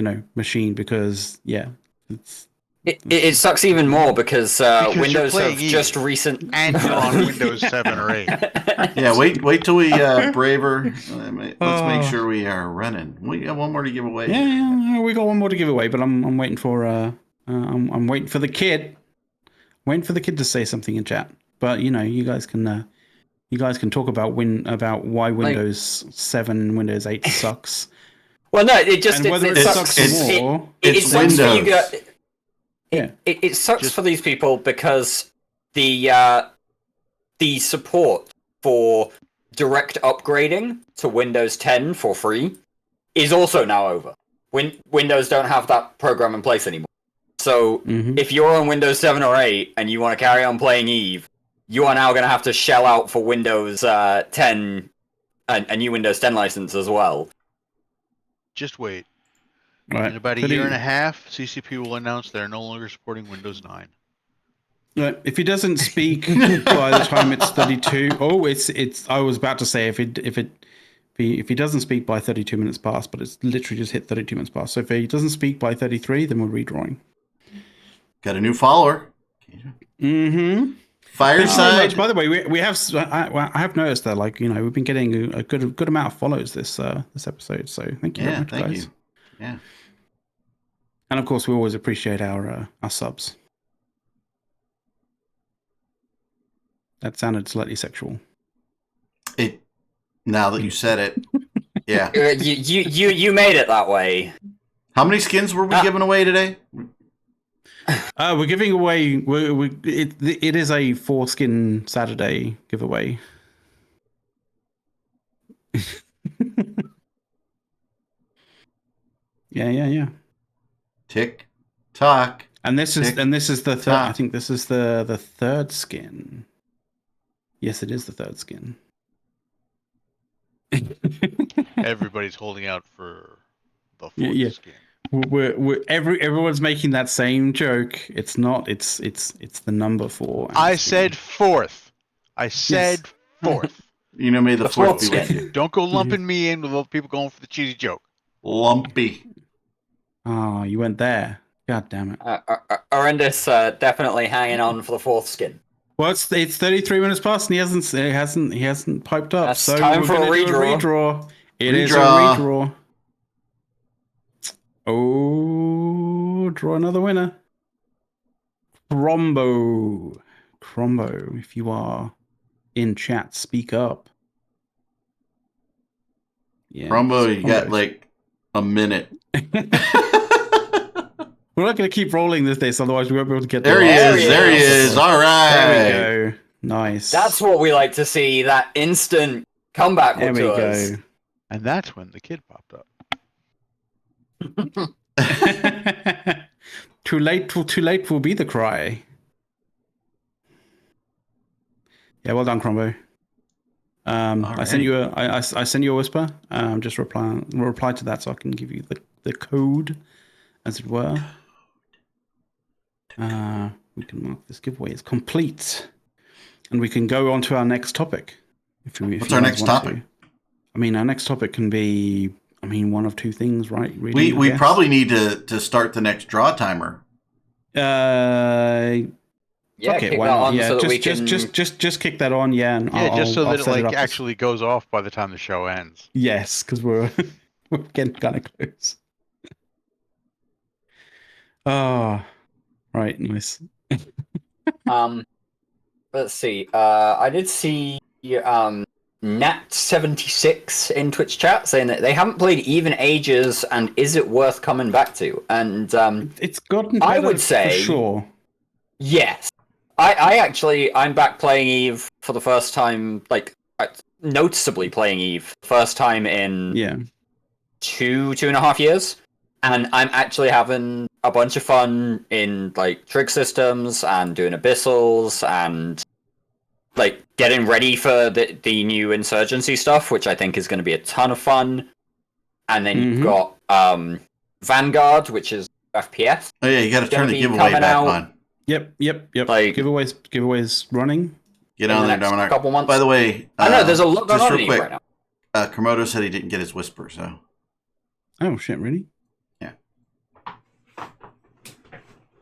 know, machine, because it sucks even more because Windows have just recent and you're on Windows 7 or 8. Yeah, wait till we braver. Let's make sure we are running. We got one more to give away. Yeah, we got one more to give away, but I'm waiting for I'm waiting for the kid. Waiting for the kid to say something in chat. But you know, you guys can talk about why Windows 7, Windows 8 sucks. Well, no, it sucks. It sucks for you guys. It sucks for these people because the support for direct upgrading to Windows 10 for free is also now over. Windows don't have that program in place anymore. So if you're on Windows 7 or 8 and you want to carry on playing Eve, you are now going to have to shell out for Windows 10, a new Windows 10 license as well. Just wait. Right. In about a year and a half, CCP will announce they're no longer supporting Windows 9. Right. If he doesn't speak by the time it's 32, it's. I was about to say if he doesn't speak by 32 minutes past, but it's literally just hit 32 minutes past. So if he doesn't speak by 33, then we're redrawing. Got a new follower. Fireside. By the way, we have. I have noticed that, like, you know, we've been getting a good amount of follows this episode. So thank you very much, guys. You. Yeah. And of course, we always appreciate our subs. That sounded slightly sexual. Now that you said it, yeah. You made it that way. How many skins were we giving away today? We're giving away. It is a 4-skin Saturday giveaway. Yeah. Tick tock. And this is the third. I think this is the third skin. Yes, it is the third skin. Everybody's holding out for the fourth skin. Everyone's making that same joke. It's not. It's the number 4. I said fourth. Fourth. You know, may the fourth be with you. Don't go lumping me in with all the people going for the cheesy joke. Lumpy. Oh, you went there. God damn it. Horrendous, definitely hanging on for the fourth skin. Well, it's 33 minutes past, and he hasn't piped up. That's so time we're for a gonna do redraw. It is a Redraw. redraw. Oh, draw another winner. Crombo, if you are in chat, speak up. Yeah, Crombo, you got like a minute. We're not going to keep rolling this day, so otherwise we won't be able to get There he is. All right. There we go. Nice. That's what we like to see, that instant comeback There we to go. us. And that's when the kid popped up. Too late will be the cry. Yeah, well done, Crombo. I sent you I sent you a whisper. Just reply to that so I can give you the code, as it were. We can mark this giveaway as complete, and we can go on to our next topic. What's our next topic? I mean, our next topic can be, one of two things, right? Really, we probably need to start the next draw timer. Yeah, okay, kick why that not? on Yeah, so that we just kick that on, yeah. And just so that I'll it actually goes off by the time the show ends. Yes, because we're getting kind of close. Oh, right, nice. Let's see. I did see Nat76 in Twitch chat saying that they haven't played Even Ages and is it worth coming back to? And it's gotten better, I would say for sure. Yes. I'm back playing Eve for the first time, like noticeably playing Eve, first time in 2.5 years. And I'm actually having a bunch of fun in like trig systems and doing abyssals and like getting ready for the new insurgency stuff, which I think is going to be a ton of fun. And then you've got Vanguard, which is FPS. Oh yeah, you got to turn the giveaway back on. Yep. Like, giveaways running. Get on there, Dominic. Couple months. By the way, I know there's a lot going on in Eve right now. Komodo said he didn't get his whisper, so. Oh shit! Really? Yeah.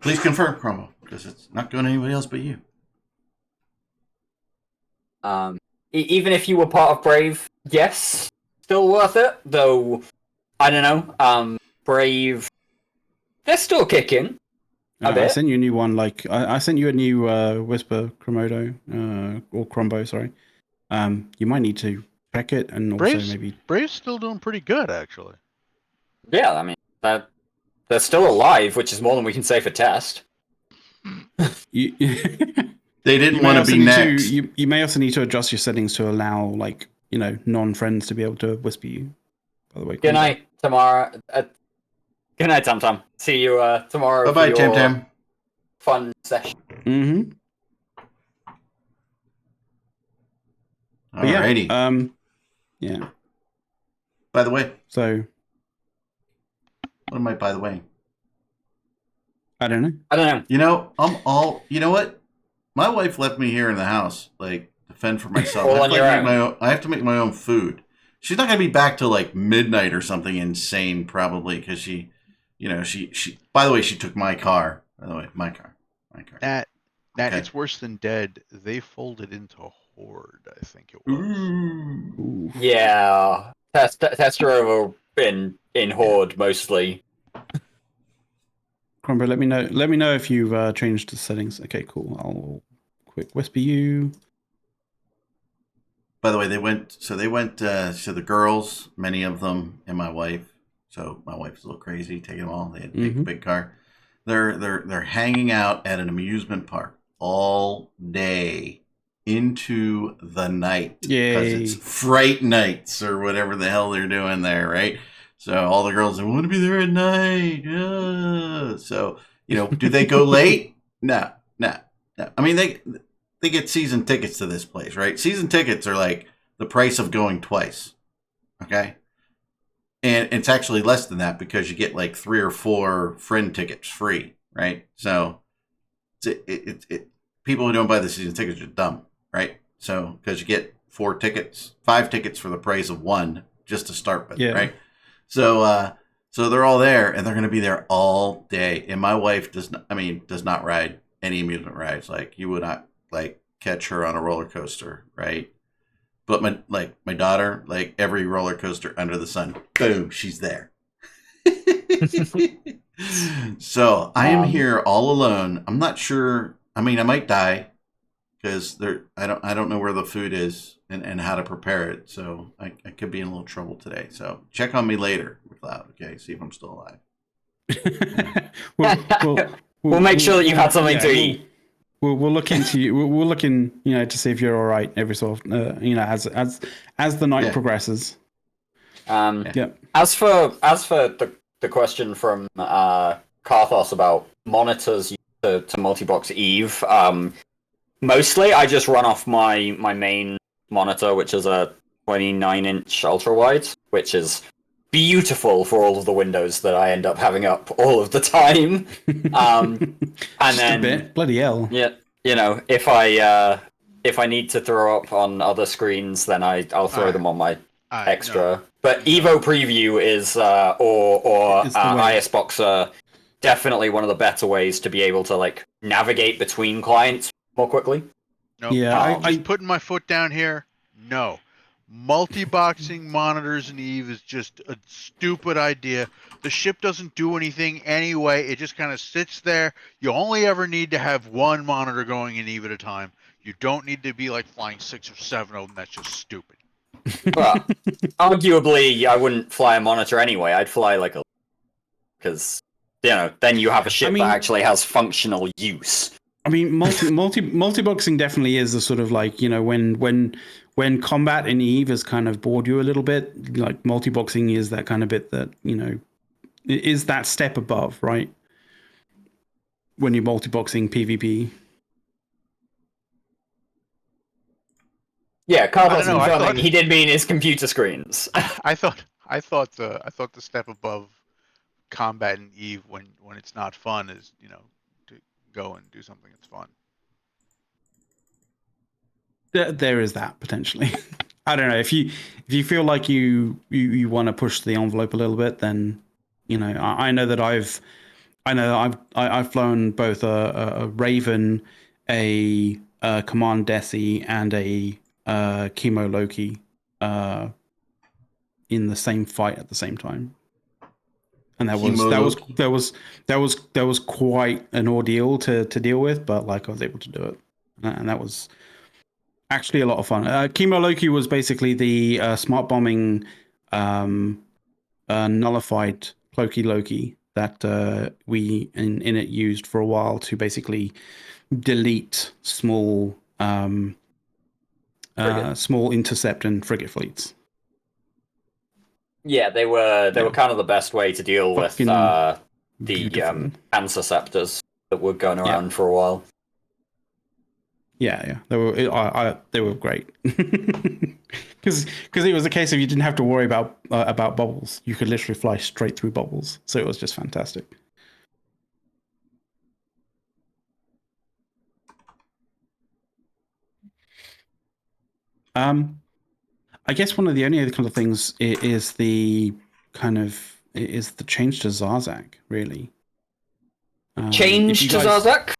Please confirm, Chromo, because it's not going to anybody else but you. Even if you were part of Brave, yes, still worth it. Though, I don't know. Brave, they're still kicking. I sent you a new one. Like I sent you a new Whisper Chromodo or Crombo. Sorry. You might need to check it and also maybe Brave's still doing pretty good actually. Yeah, I mean they're still alive, which is more than we can say for test. They didn't want to be next. You may also need to adjust your settings to allow, like, non-friends to be able to whisper you. By the way. Good night, tomorrow. Good night, Tam Tam. See you tomorrow. Bye, Tam Tam. Fun session. Mm-hmm. Alrighty. Yeah. By the way. So. What am I? By the way. I don't know. You know, you know what? My wife left me here in the house, like, to fend for myself. I have to make my own food. She's not going to be back till, like, midnight or something insane, probably, because she, by the way, she took my car. By the way, my car. That okay. It's worse than dead. They folded into Horde, I think it was. Ooh. Yeah. Tester over in Horde, mostly. Crombo, let me know if you've changed the settings. Okay, cool. I'll quick whisper you. By the way, they went to the girls, many of them, and my wife. So my wife's a little crazy, taking them all. They had a big car. They're hanging out at an amusement park all day into the night. Because it's Fright Nights or whatever the hell they're doing there, right? So all the girls, they want to be there at night. So, do they go late? No. I mean, they get season tickets to this place, right? Season tickets are like the price of going twice. Okay? And it's actually less than that because you get like 3 or 4 friend tickets free, right? So people who don't buy the season tickets are dumb, right? So because you get 5 tickets for the price of 1 just to start with, right? So they're all there, and they're going to be there all day. And my wife does not ride any amusement rides. Like, you would not like catch her on a roller coaster, right? But my daughter, like, every roller coaster under the sun, boom, she's there. So I am here all alone. I'm not sure. I mean, I might die because I don't know where the food is and how to prepare it. So I could be in a little trouble today. So check on me later with Loud, okay? See if I'm still alive. We'll make sure that you had something to eat. We'll look into you. We'll look in, to see if you're all right every so often, as the night progresses. As for the question from Karthos about monitors to multi-box Eve, mostly I just run off my main monitor, which is a 29-inch ultra-wide, which is beautiful for all of the windows that I end up having up all of the time. And just then a bit. Bloody hell. Yeah, if I need to throw up on other screens, then I'll throw them on my extra. No. But Evo Preview is or ISBox definitely one of the better ways to be able to like navigate between clients more quickly. Nope. Yeah, I'm putting my foot down here. No. Multi-boxing monitors in Eve is just a stupid idea. The ship doesn't do anything anyway. It just kind of sits there. You only ever need to have one monitor going in Eve at a time. You don't need to be like flying 6 or 7 of them. That's just stupid. Well, arguably, I wouldn't fly a monitor anyway. I'd fly like because then you have a ship that actually has functional use. I mean, multi-boxing definitely is the sort of like, when combat in Eve has kind of bored you a little bit, like multi-boxing is that kind of bit that, is that step above, right? When you're multi-boxing PvP. Yeah, Carl was confirming he did mean his computer screens. I thought the step above combat in Eve when it's not fun is, to go and do something that's fun. There is that potentially. I don't know if you feel like you want to push the envelope a little bit, then I know that I've flown both a Raven, a Command Desi, and a Chemo Loki in the same fight at the same time, and that was quite an ordeal to deal with, but like I was able to do it, and that was actually a lot of fun. Chemo Loki was basically the smart bombing nullified Cloaky Loki that we in it used for a while to basically delete small small intercept and frigate fleets. Yeah, they were kind of the best way to deal with the interceptors that were going around for a while. Yeah, they were great because it was a case of you didn't have to worry about bubbles. You could literally fly straight through bubbles, so it was just fantastic. I guess one of the only other kind of things is the change to Zarzak, really. Change to Zarzak?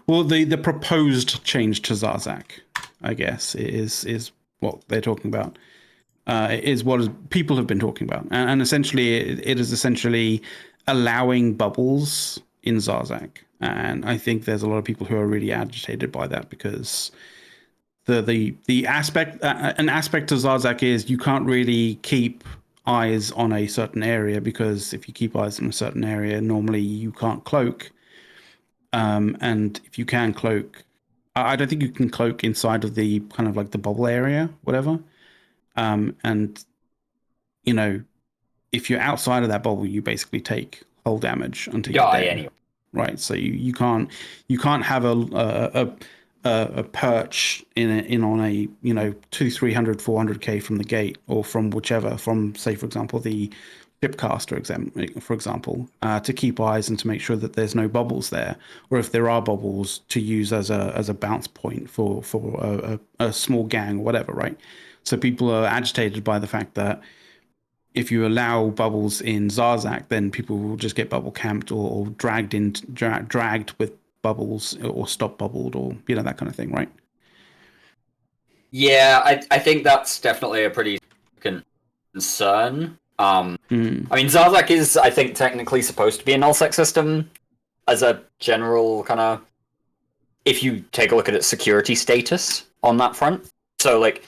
Well, the proposed change to Zarzak, I guess, is what they're talking about. Is what people have been talking about, and essentially, it is essentially allowing bubbles in Zarzak, and I think there's a lot of people who are really agitated by that because the aspect an aspect of Zarzak is you can't really keep eyes on a certain area, because if you keep eyes on a certain area, normally you can't cloak. And if you can cloak, I don't think you can cloak inside of the kind of like the bubble area, whatever. And if you're outside of that bubble, you basically take hull damage until you're dead. Anyway. Right. So you can't have a perch in on a 200-300 400k from the gate, or from whichever, from say for example the shipcaster for example, to keep eyes and to make sure that there's no bubbles there, or if there are bubbles, to use as a bounce point for a small gang or whatever, right? So people are agitated by the fact that if you allow bubbles in Zarzak, then people will just get bubble camped or dragged with bubbles or stop bubbled or that kind of thing, right? Yeah, I think that's definitely a pretty significant concern. I mean, Zarzak is, I think, technically supposed to be a nullsec system as a general kind of, if you take a look at its security status on that front. So, like,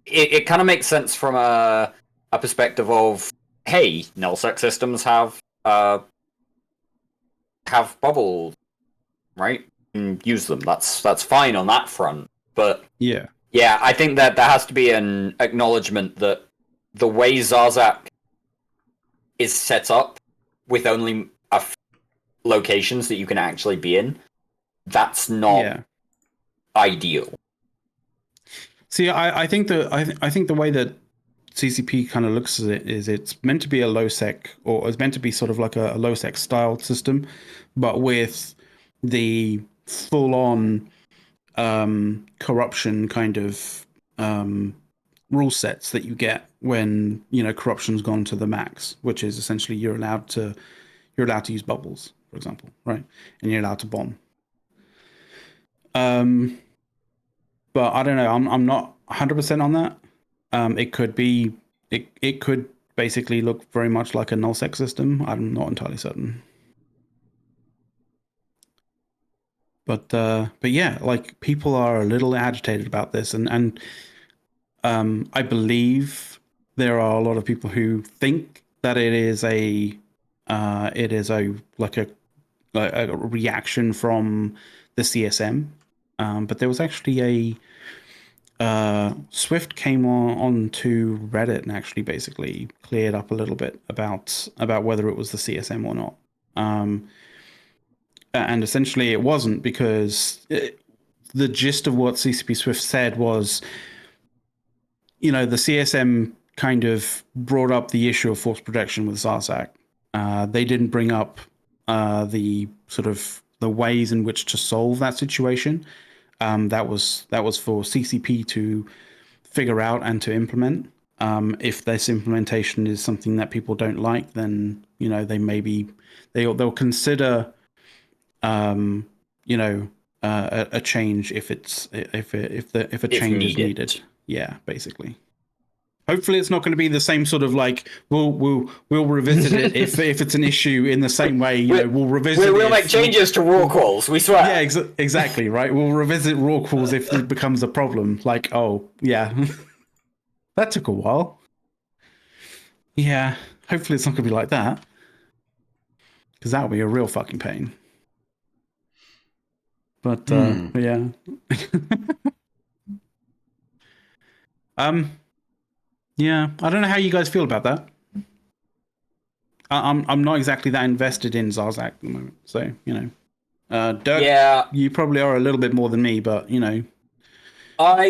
it kind of makes sense from a perspective of, hey, nullsec systems have bubbles, right? And use them. That's fine on that front. But yeah, I think that there has to be an acknowledgement that the way Zarzak is set up with only a few locations that you can actually be in, that's not ideal. See, I think the way that CCP kind of looks at it is it's meant to be a low sec, or it's meant to be sort of like a low sec style system, but with the full on corruption kind of rule sets that you get when corruption's gone to the max, which is essentially you're allowed to use bubbles, for example, right? And you're allowed to bomb. But I don't know. I'm not 100% on that. It could be. It could basically look very much like a nullsec system. I'm not entirely certain. But yeah, like people are a little agitated about this, and I believe there are a lot of people who think that it is a like a reaction from the CSM. But there was actually Swift came on to Reddit and actually basically cleared up a little bit about whether it was the CSM or not. And essentially it wasn't, because the gist of what CCP Swift said was, the CSM kind of brought up the issue of force projection with Zarzak. They didn't bring up the sort of the ways in which to solve that situation. That was for CCP to figure out and to implement. If this implementation is something that people don't like, then they'll consider a change if a change is needed. Yeah, basically. Hopefully, it's not going to be the same sort of like we'll revisit it if it's an issue in the same way. We'll revisit. We'll make changes to raw calls. We swear. Yeah, exactly. Right. We'll revisit raw calls if it becomes a problem. Like, oh yeah, that took a while. Yeah. Hopefully, it's not going to be like that, because that would be a real fucking pain. But yeah. Yeah, I don't know how you guys feel about that. I'm not exactly that invested in Zarzak at the moment, so Dirk, you probably are a little bit more than me, but I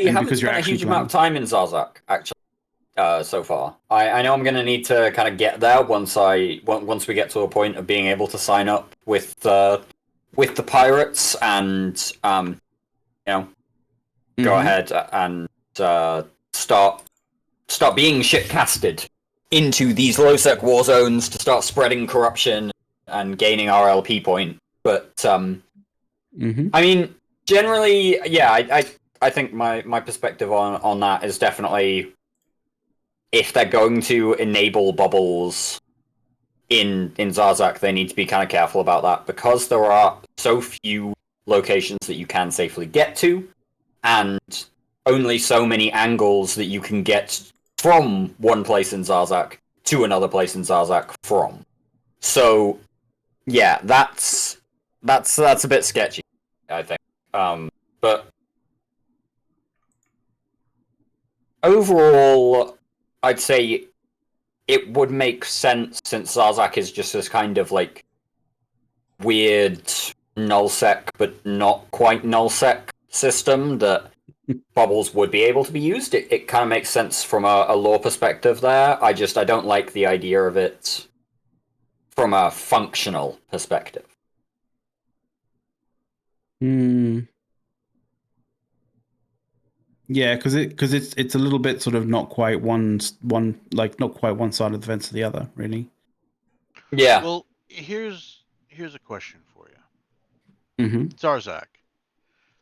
haven't spent a huge amount of time in Zarzak actually so far. I know I'm going to need to kind of get there once we get to a point of being able to sign up with the pirates and go ahead and start being shipcasted into these low-sec war zones to start spreading corruption and gaining RLP point. But I mean, generally, yeah, I think my perspective on that is definitely, if they're going to enable bubbles in Zarzak, they need to be kind of careful about that, because there are so few locations that you can safely get to, and only so many angles that you can get from one place in Zarzak to another place in Zarzak from. So, yeah, that's a bit sketchy, I think. But overall, I'd say it would make sense, since Zarzak is just this kind of like weird nullsec but not quite nullsec system, that bubbles would be able to be used. It kind of makes sense from a lore perspective there. I don't like the idea of it from a functional perspective. Yeah, because it's a little bit sort of not quite one not quite one side of the fence or the other, really. Yeah. Well, here's a question for you. Mm-hmm. Zarzak,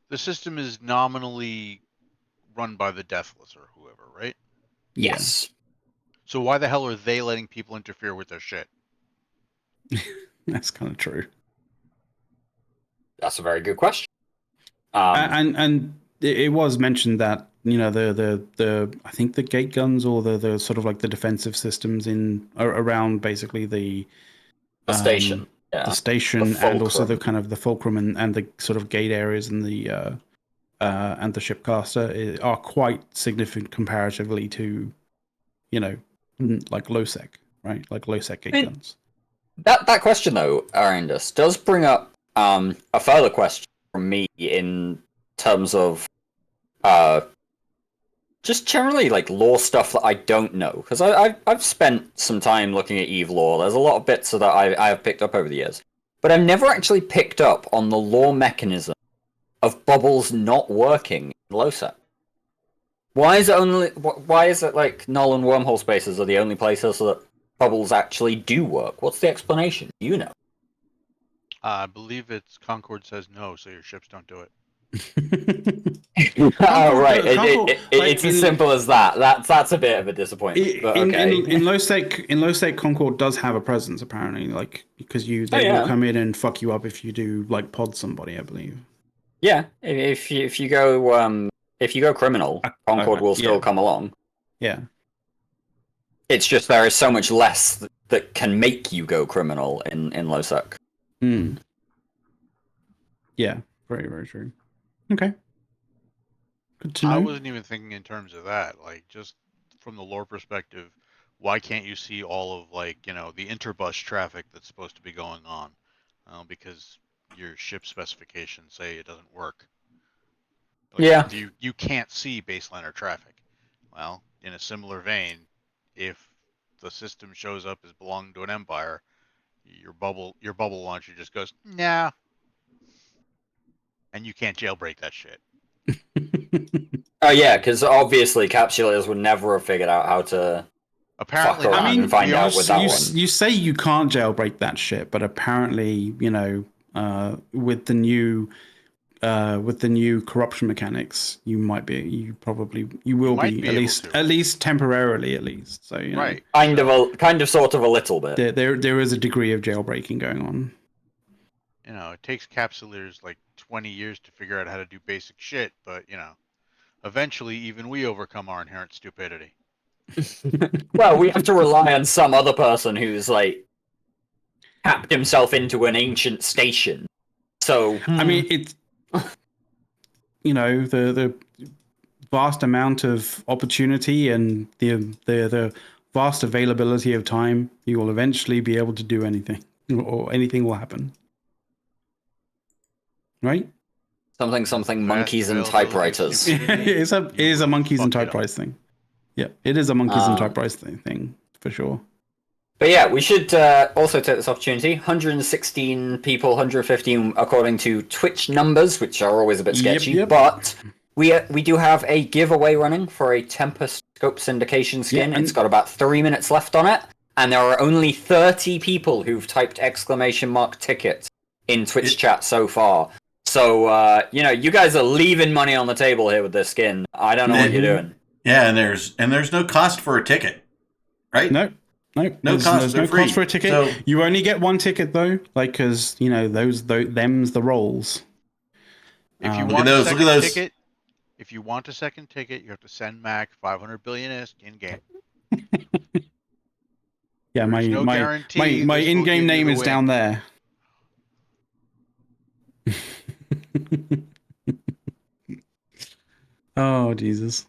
the system is nominally run by the Deathless or whoever, right? Yes. So why the hell are they letting people interfere with their shit? That's kind of true. That's a very good question. And it was mentioned that the I think the gate guns or the sort of like the defensive systems around basically the station. Yeah. The station and also the kind of the fulcrum and the sort of gate areas and the shipcaster are quite significant comparatively to, like low sec, right? Like low sec gate guns. That question though, Arendus, does bring up a further question from me in terms of just generally like lore stuff that I don't know, because I've spent some time looking at EVE lore. There's a lot of bits that I have picked up over the years, but I've never actually picked up on the lore mechanism of bubbles not working in LoSec. Why is it like null and wormhole spaces are the only places that bubbles actually do work? What's the explanation? Do you know? I believe it's Concord says no, so your ships don't do it. Oh right, it's as simple as that. That's a bit of a disappointment. But okay. In low sec, Concord does have a presence apparently, like because they will come in and fuck you up if you do like pod somebody, I believe. Yeah, if you go criminal, Concord will still come along. Yeah. It's just there is so much less that can make you go criminal in LoSec. Yeah, very, very true. Okay. Good to know. I wasn't even thinking in terms of that. Like, just from the lore perspective, why can't you see all of, like, the interbus traffic that's supposed to be going on? Because your ship specifications say it doesn't work. Like, yeah. You can't see baseliner traffic. Well, in a similar vein, if the system shows up as belonging to an empire, your bubble launcher just goes, nah. And you can't jailbreak that shit. Oh yeah, because obviously capsulators would never have figured out how to apparently fuck around and find out with that one. You say you can't jailbreak that shit, but apparently, with the new corruption mechanics, you will be at least temporarily, at least. So right, kind of sort of a little bit. There is a degree of jailbreaking going on. It takes capsulators like 20 years to figure out how to do basic shit, but eventually even we overcome our inherent stupidity. Well, we have to rely on some other person who's like tapped himself into an ancient station. So I mean, it's the vast amount of opportunity and the vast availability of time. You will eventually be able to do anything, or anything will happen. Right? Something monkeys and typewriters. It is a monkeys and typewriters thing. Yeah, it is a monkeys and typewriters thing for sure. But yeah, we should also take this opportunity. 116 people, 115 according to Twitch numbers, which are always a bit sketchy. Yep. But we do have a giveaway running for a Tempest Scope Syndication skin. It's got about 3 minutes left on it, and there are only 30 people who've typed !ticket in Twitch chat so far. So you guys are leaving money on the table here with this skin. I don't know what you're doing. Yeah, and there's no cost for a ticket, right? No cost for a ticket. So, you only get one ticket though, like because them's the rolls. If you want a second ticket, a second ticket, you have to send Mac 500 billion ISK in game. Yeah, my in-game name is down there. Oh Jesus.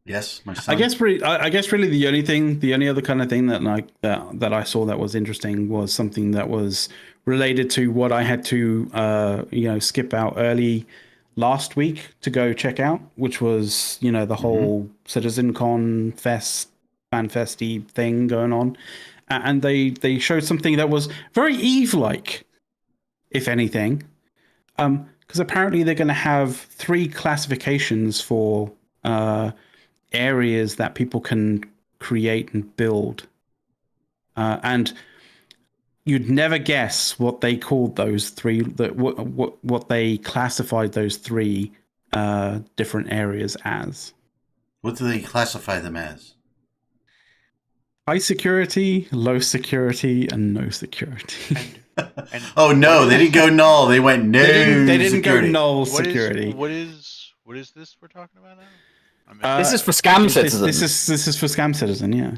Yes, my son. I guess really the only other kind of thing that I saw that was interesting was something that was related to what I had to skip out early last week to go check out, which was the whole CitizenCon fest fanfesty thing going on, and they showed something that was very EVE-like, if anything. because apparently they're going to have 3 classifications for areas that people can create and build. And you'd never guess what they called those 3, what they classified those 3 different areas as. What do they classify them as? High security, low security, and no security. Oh no, they didn't go null. They went no. They didn't security. go null What security. What is this we're talking about now? This is for Scam Citizen. This is for Scam Citizen. Yeah.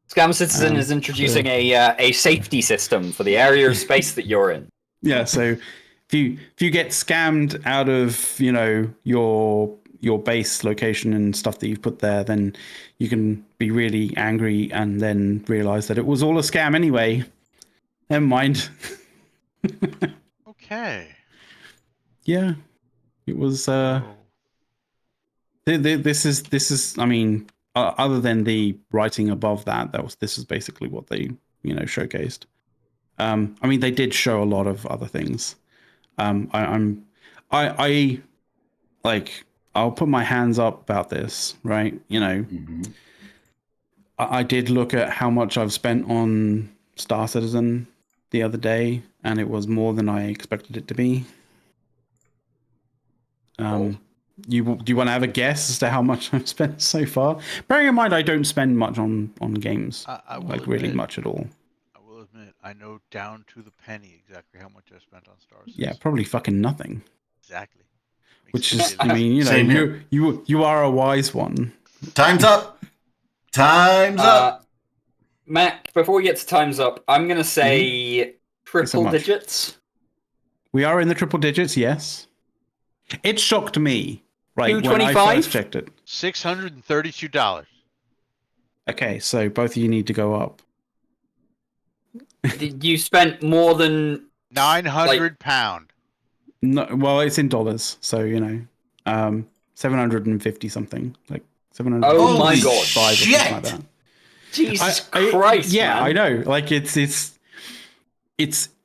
Scam Citizen is introducing a safety system for the area of space that you're in. Yeah. So if you get scammed out of your base location and stuff that you've put there, then you can be really angry and then realize that it was all a scam anyway. Never mind. Okay. Yeah, it was. This is. I mean, other than the writing above that, this is basically what they showcased. I mean, they did show a lot of other things. I'll put my hands up about this, right? I did look at how much I've spent on Star Citizen the other day, and it was more than I expected it to be. Do you want to have a guess as to how much I've spent so far? Bearing in mind, I don't spend much on games, really much at all. I will admit, I know down to the penny exactly how much I spent on Star Citizen. Yeah, probably fucking nothing. Exactly. Which is, I mean, you are a wise one. Time's up. Time's up. Mac, before we get to time's up, I'm going to say triple digits. We are in the triple digits, yes. It shocked me, right, when I first checked it. $632. Okay, so both of you need to go up. You spent more than £900. No, well, it's in dollars, so 750 something, like 700. Oh my god! Shit! Or something like that. Jesus Christ! Yeah, man. I know. Like it's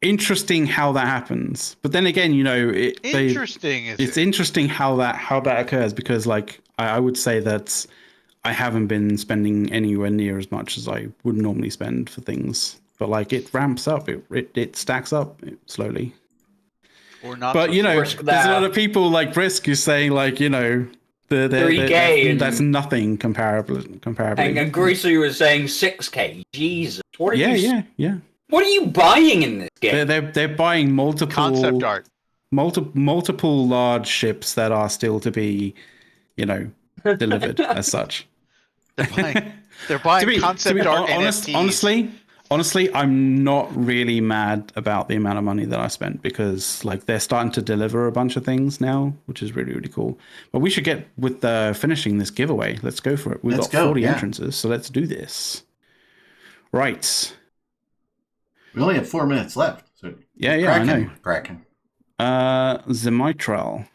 interesting how that happens, but then again, it's interesting how that occurs, because like I would say that I haven't been spending anywhere near as much as I would normally spend for things, but like it ramps up, it stacks up slowly. Or not, but there's a lot of people like Brisk who's saying like that's nothing comparably. And Greasy was saying 6K. Jesus, what are you? Yeah. What are you buying in this game? They're buying multiple concept art, multiple large ships that are still to be, delivered as such. They're buying concept art NFTs. Honestly, I'm not really mad about the amount of money that I spent, because like they're starting to deliver a bunch of things now, which is really, really cool. But we should get with finishing this giveaway. Let's go for it. We've got 40 entrances, so let's do this. Right. We only have 4 minutes left. So yeah, I know. Cracking. Zemitral.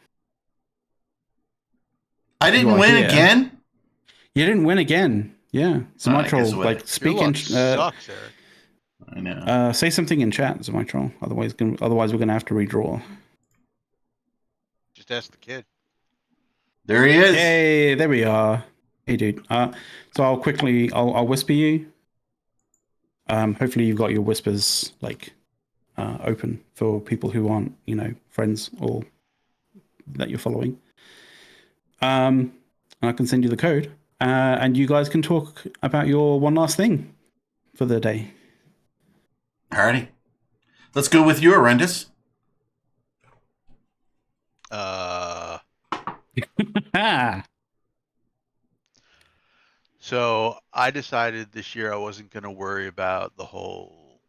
I didn't win again? You didn't win again. Yeah. Zemitral, speaking. Sucks, Eric. I know. Say something in chat, Zemitral. Otherwise, we're gonna have to redraw. Just ask the kid. There he is. Hey, there we are. Hey, dude. So I'll whisper you. Hopefully you've got your whispers open for people who aren't, friends or that you're following. And I can send you the code, and you guys can talk about your one last thing for the day. Alrighty. Let's go with you, Horrendous. So I decided this year I wasn't going to worry about the whole,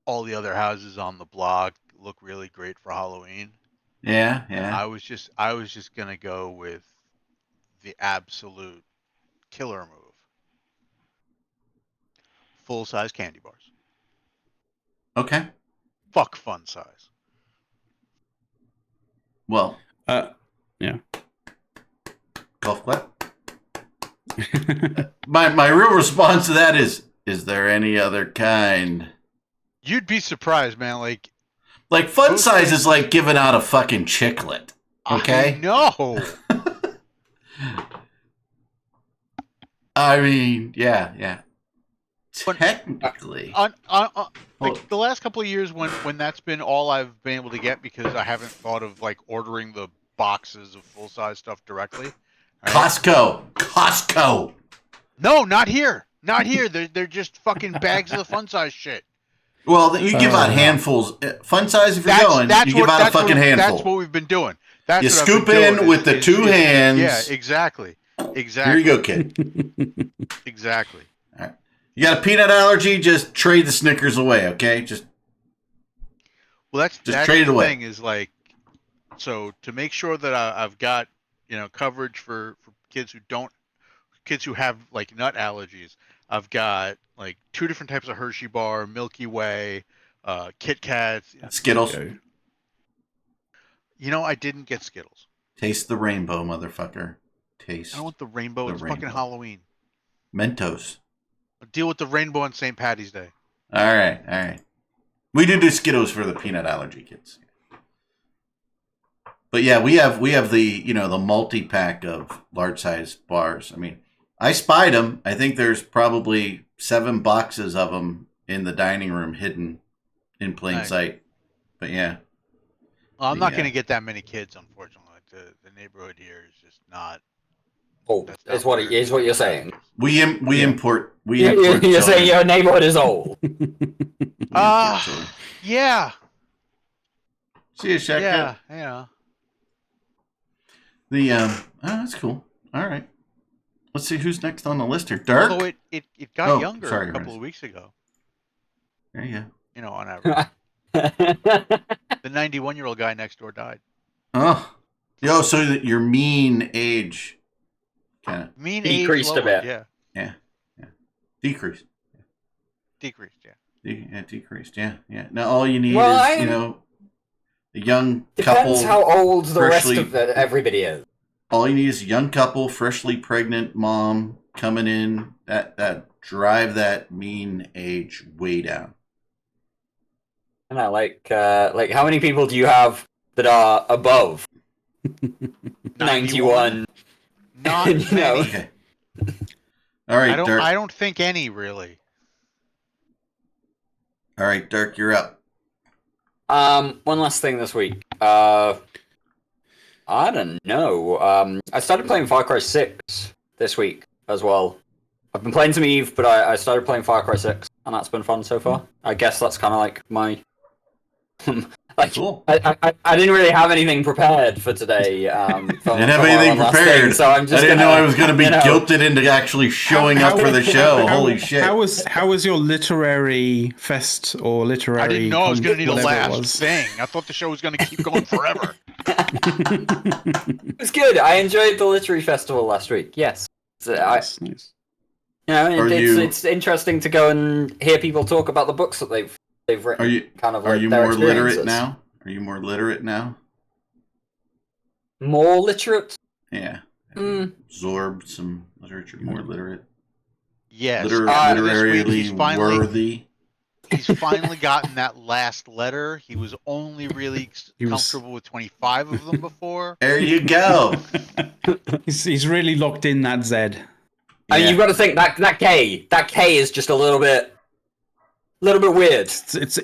all the other houses on the block look really great for Halloween. Yeah. I was just going to go with the absolute killer move. Full-size candy bars. Okay. Fuck fun size. Well. Yeah. Golf clap. My real response to that is there any other kind? You'd be surprised, man. Like fun size is like giving out a fucking chiclet. Okay. No. I mean, yeah. Technically, the last couple of years when that's been all I've been able to get because I haven't thought of like ordering the boxes of full size stuff directly. Right? Costco. No, not here. Not here. They're just fucking bags of the fun size shit. Well, you give out handfuls. Fun size, if you're going, you give out a fucking handful. That's what we've been doing. You scoop in with the two hands. Yeah, exactly. Here you go, kid. Exactly. All right. You got a peanut allergy? Just trade the Snickers away, okay? That's trade it away. Thing is like, so to make sure that I've got coverage for kids who have like nut allergies, I've got like 2 different types of Hershey bar, Milky Way, Kit Kats, Skittles. I didn't get Skittles. Taste the rainbow, motherfucker. I don't want the rainbow. It's fucking Halloween. Mentos. I'll deal with the rainbow on St. Patty's Day. All right. We do Skittles for the peanut allergy kids. But yeah, we have the the multi-pack of large size bars. I mean, I spied them. I think there's probably 7 boxes of them in the dining room hidden in plain sight. But yeah. Well, I'm not going to get that many kids, unfortunately. The neighborhood here is just not. Old is what you're saying. We import. You're saying your neighborhood is old. Yeah. See you, Shaq. Yeah. That's cool. All right. Let's see who's next on the list here. Dirk. Although it got younger a couple of weeks ago. There you go. On average. The 91-year-old guy next door died. Oh. Yo, so that your mean age kind of decreased a bit. Yeah. Decreased. Decreased, yeah. Decreased, yeah. Now all you need is, a young couple. Depends how old the rest of everybody is. All you need is a young couple, freshly pregnant mom coming in that drive that mean age way down. And like how many people do you have that are above 91? Not many. Okay. All right, Dirk. I don't think any really. All right, Dirk, you're up. One last thing this week. I don't know. I started playing Far Cry 6 this week as well. I've been playing some Eve, but I started playing Far Cry 6, and that's been fun so far. I guess that's kind of like my... cool. I didn't really have anything prepared for today. I didn't have anything prepared. So I didn't know I was going to be guilted into actually showing up for the show. Holy shit! How was your literary fest or literary? I didn't know I was going to need a last thing. I thought the show was going to keep going forever. It was good. I enjoyed the literary festival last week. Yes, nice. It's interesting to go and hear people talk about the books that they've written. Are you more literate now? Are you more literate now? More literate? Yeah. Absorbed some literature. More literate. Yes. Literarily worthy. He's finally gotten that last letter. He was only really comfortable with 25 of them before. There you go. He's really locked in that Z. Yeah. I mean, you've got to think that K is just a little bit weird. It's is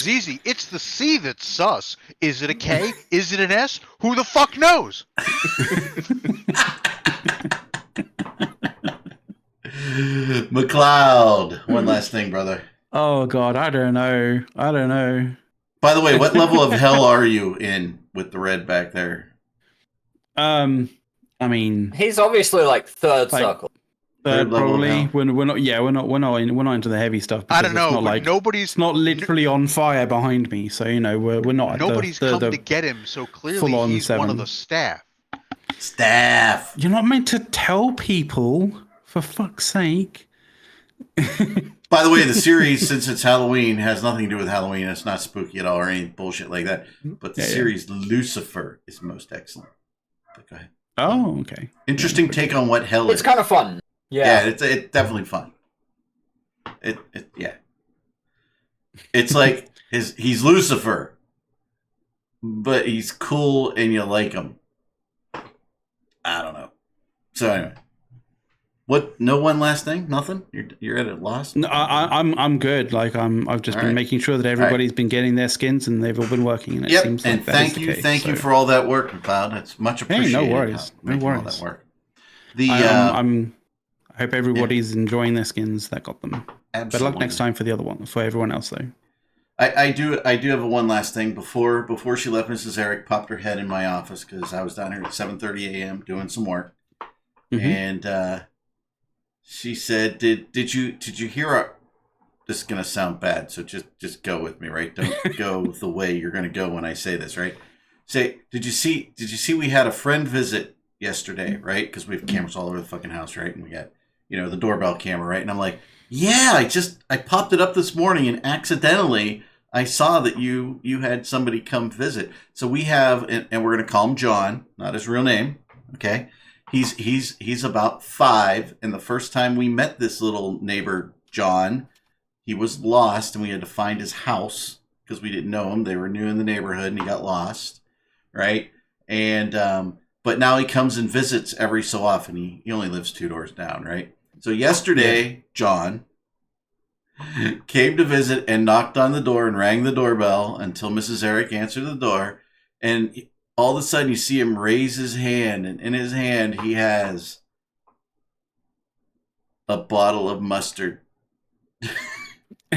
easy. It's the C that's sus. Is it a K? Is it an S? Who the fuck knows? McLeod. One last thing, brother. Oh God, I don't know. By the way, what level of hell are you in with the red back there? I mean, he's obviously like third circle. Third probably. We're not into the heavy stuff. I don't know. It's not literally on fire behind me, so we're not. Nobody's come to get him, so clearly he's 7. One of the staff. You're not meant to tell people, for fuck's sake. By the way, the series, since it's Halloween, has nothing to do with Halloween. It's not spooky at all or any bullshit like that. But the series Lucifer is most excellent. But go ahead. Oh, okay. Interesting take on what hell is. It's kind of fun. Yeah, it's definitely fun. it's like he's Lucifer, but he's cool and you like him. I don't know. So anyway, what? No one last thing? Nothing? You're at a loss? No, I'm good. Like I've just been making sure that everybody's been getting their skins and they've all been working. And it seems like that is the case. Thank you for all that work, McLeod. It's much appreciated. Hey, no worries. No worries. All that work. I hope everybody's enjoying their skins that got them. Absolutely. Better luck next time for the other one, for everyone else though. I do have one last thing before she left. Mrs. Erik popped her head in my office because I was down here at 7:30 a.m. doing some work, and she said, "Did you hear our?" This is gonna sound bad, so just go with me, right? Don't go the way you're gonna go when I say this, right? Say, did you see we had a friend visit yesterday, right? Because we have cameras all over the fucking house, right? And we got the doorbell camera, right? And I'm like, yeah, I popped it up this morning and accidentally I saw that you had somebody come visit. So we have, and we're gonna call him John, not his real name, okay? He's about 5, and the first time we met this little neighbor John, he was lost, and we had to find his house because we didn't know him. They were new in the neighborhood, and he got lost, right? And but now he comes and visits every so often. He only lives 2 doors down, right? So yesterday, John came to visit and knocked on the door and rang the doorbell until Mrs. Erik answered the door, and all of a sudden you see him raise his hand, and in his hand he has a bottle of mustard. and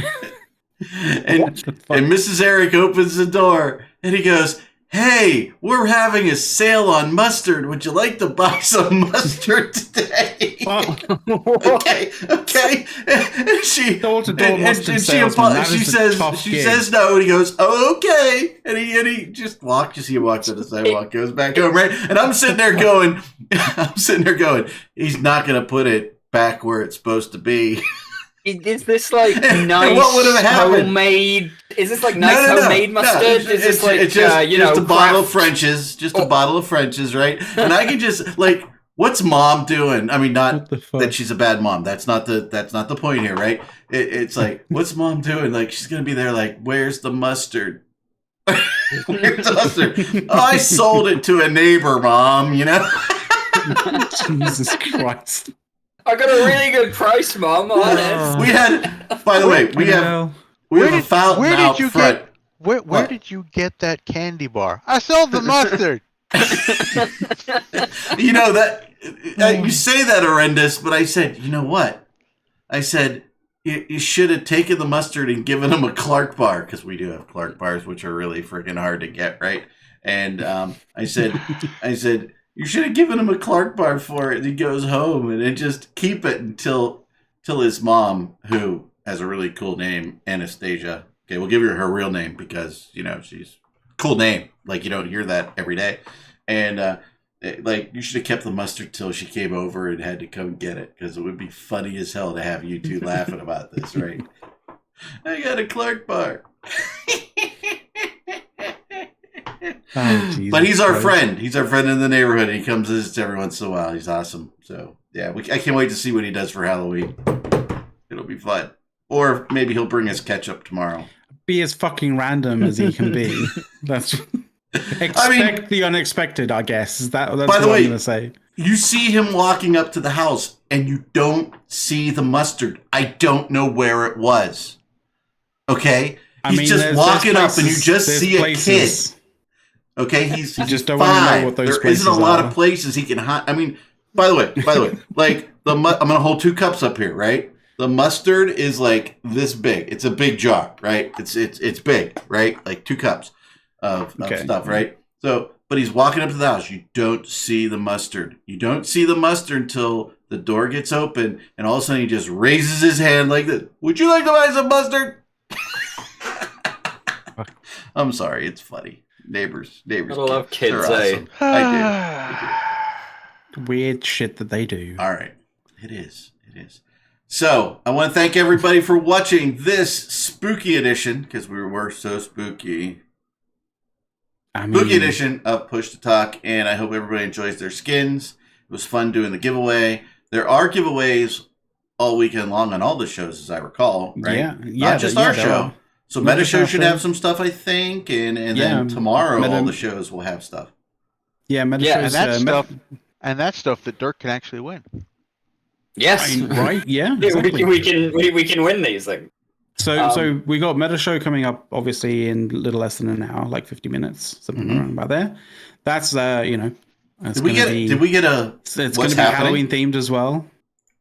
Mrs. Erik opens the door and he goes, "Hey, we're having a sale on mustard. Would you like to buy some mustard today?" Okay. And she says no, and he goes, "Oh, okay." And he just walks. You see him walk to the sidewalk, goes back home, right? And I'm sitting there going, he's not going to put it back where it's supposed to be. Is this like nice homemade? Is this like nice homemade mustard? No. It's just a bottle of French's, a bottle of French's, right? And I can just like, what's mom doing? I mean, not that she's a bad mom. That's not the point here, right? It's like, what's mom doing? Like, she's gonna be there, like, where's the mustard? Where's the mustard? Oh, I sold it to a neighbor, Mom. Jesus Christ. I got a really good price, Mom, on it. We had, by the way, we have a fountain out front. Where did you get that candy bar? I sold the mustard. You say that horrendous, but I said, you know what? I said, you should have taken the mustard and given him a Clark bar, because we do have Clark bars, which are really freaking hard to get, right? And I said, you should have given him a Clark bar for it. And he goes home and then just keep it until his mom, who has a really cool name, Anastasia. Okay, we'll give her real name because, she's cool name. Like, you don't hear that every day. And, you should have kept the mustard till she came over and had to come get it, because it would be funny as hell to have you two laughing about this, right? I got a Clark bar. But he's our friend. He's our friend in the neighborhood. He comes visits every once in a while. He's awesome. So, yeah, I can't wait to see what he does for Halloween. It'll be fun. Or maybe he'll bring us ketchup tomorrow. Be as fucking random as he can be. That's expect the unexpected, I guess. That's what I'm going to say. You see him walking up to the house and you don't see the mustard. I don't know where it was. Okay? He's just walking up and you just see a kid. Okay, he's just don't 5. want to know what those there isn't a lot of places he can hide. I mean, by the way, like I'm gonna hold 2 cups up here, right? The mustard is like this big. It's a big jar, right? It's big, right? Like 2 cups of stuff, right? So, but he's walking up to the house. You don't see the mustard. You don't see the mustard until the door gets open, and all of a sudden he just raises his hand like this. Would you like to buy some mustard? I'm sorry, it's funny. Neighbors. I love kids, awesome. I do. Weird shit that they do. All right. It is. So, I want to thank everybody for watching this spooky edition, because we were so spooky. Spooky edition of Push to Talk, and I hope everybody enjoys their skins. It was fun doing the giveaway. There are giveaways all weekend long on all the shows, as I recall, right? Yeah. Not just our show. So Meta Show should have some stuff, I think, and then tomorrow all the shows will have stuff. Yeah, Meta Show's, and that's stuff that Dirk can actually win. Yes, right? Yeah, exactly. we can win these things. So we got Meta Show coming up, obviously in a little less than an hour, like 50 minutes, something around about there. That's Did we get a? It's going to be Halloween themed as well.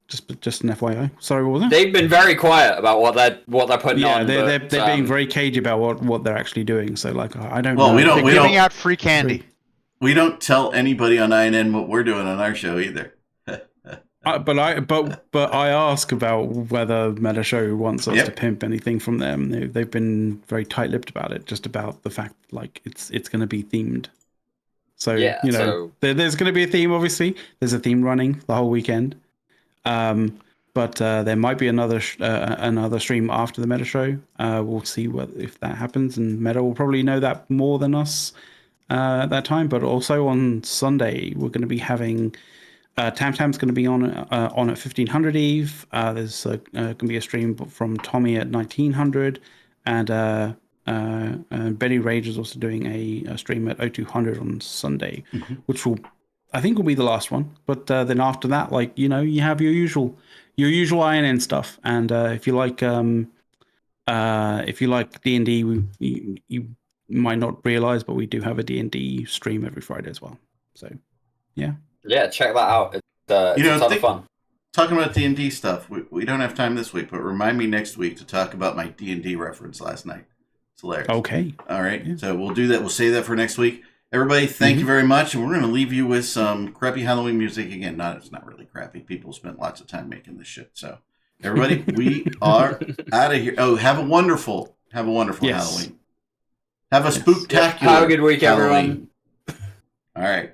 Just an FYI. Sorry, what was it? They've been very quiet about what they're putting on. Yeah, they're being very cagey about what they're actually doing. So like, I don't. Well, know. we don't giving out free candy. We don't tell anybody on INN what we're doing on our show either. But I ask about whether Meta Show wants us to pimp anything from them. They've been very tight-lipped about it, just about the fact like it's going to be themed. So there's going to be a theme. Obviously, there's a theme running the whole weekend. But there might be another stream after the Meta Show. We'll see if that happens, and Meta will probably know that more than us at that time. But also on Sunday, we're going to be having Tam Tam's going to be on at 1500 Eve. There's going to be a stream from Tommy at 1900, and Betty Rage is also doing a stream at 0200 on Sunday, which I think will be the last one. But then after that, like you have your usual INN stuff, and if you like D&D, you might not realize, but we do have a D&D stream every Friday as well. So yeah, check that out. It's a ton of fun. Talking about D&D stuff, we don't have time this week, but remind me next week to talk about my D&D reference last night. It's hilarious. Okay. All right. Yeah. So we'll do that. We'll save that for next week. Everybody, thank you very much. And we're going to leave you with some crappy Halloween music again. It's not really crappy. People spent lots of time making this shit. So everybody, we are out of here. Oh, have a wonderful Halloween. Have a spooktacular Have a good week, Halloween. everyone. All right.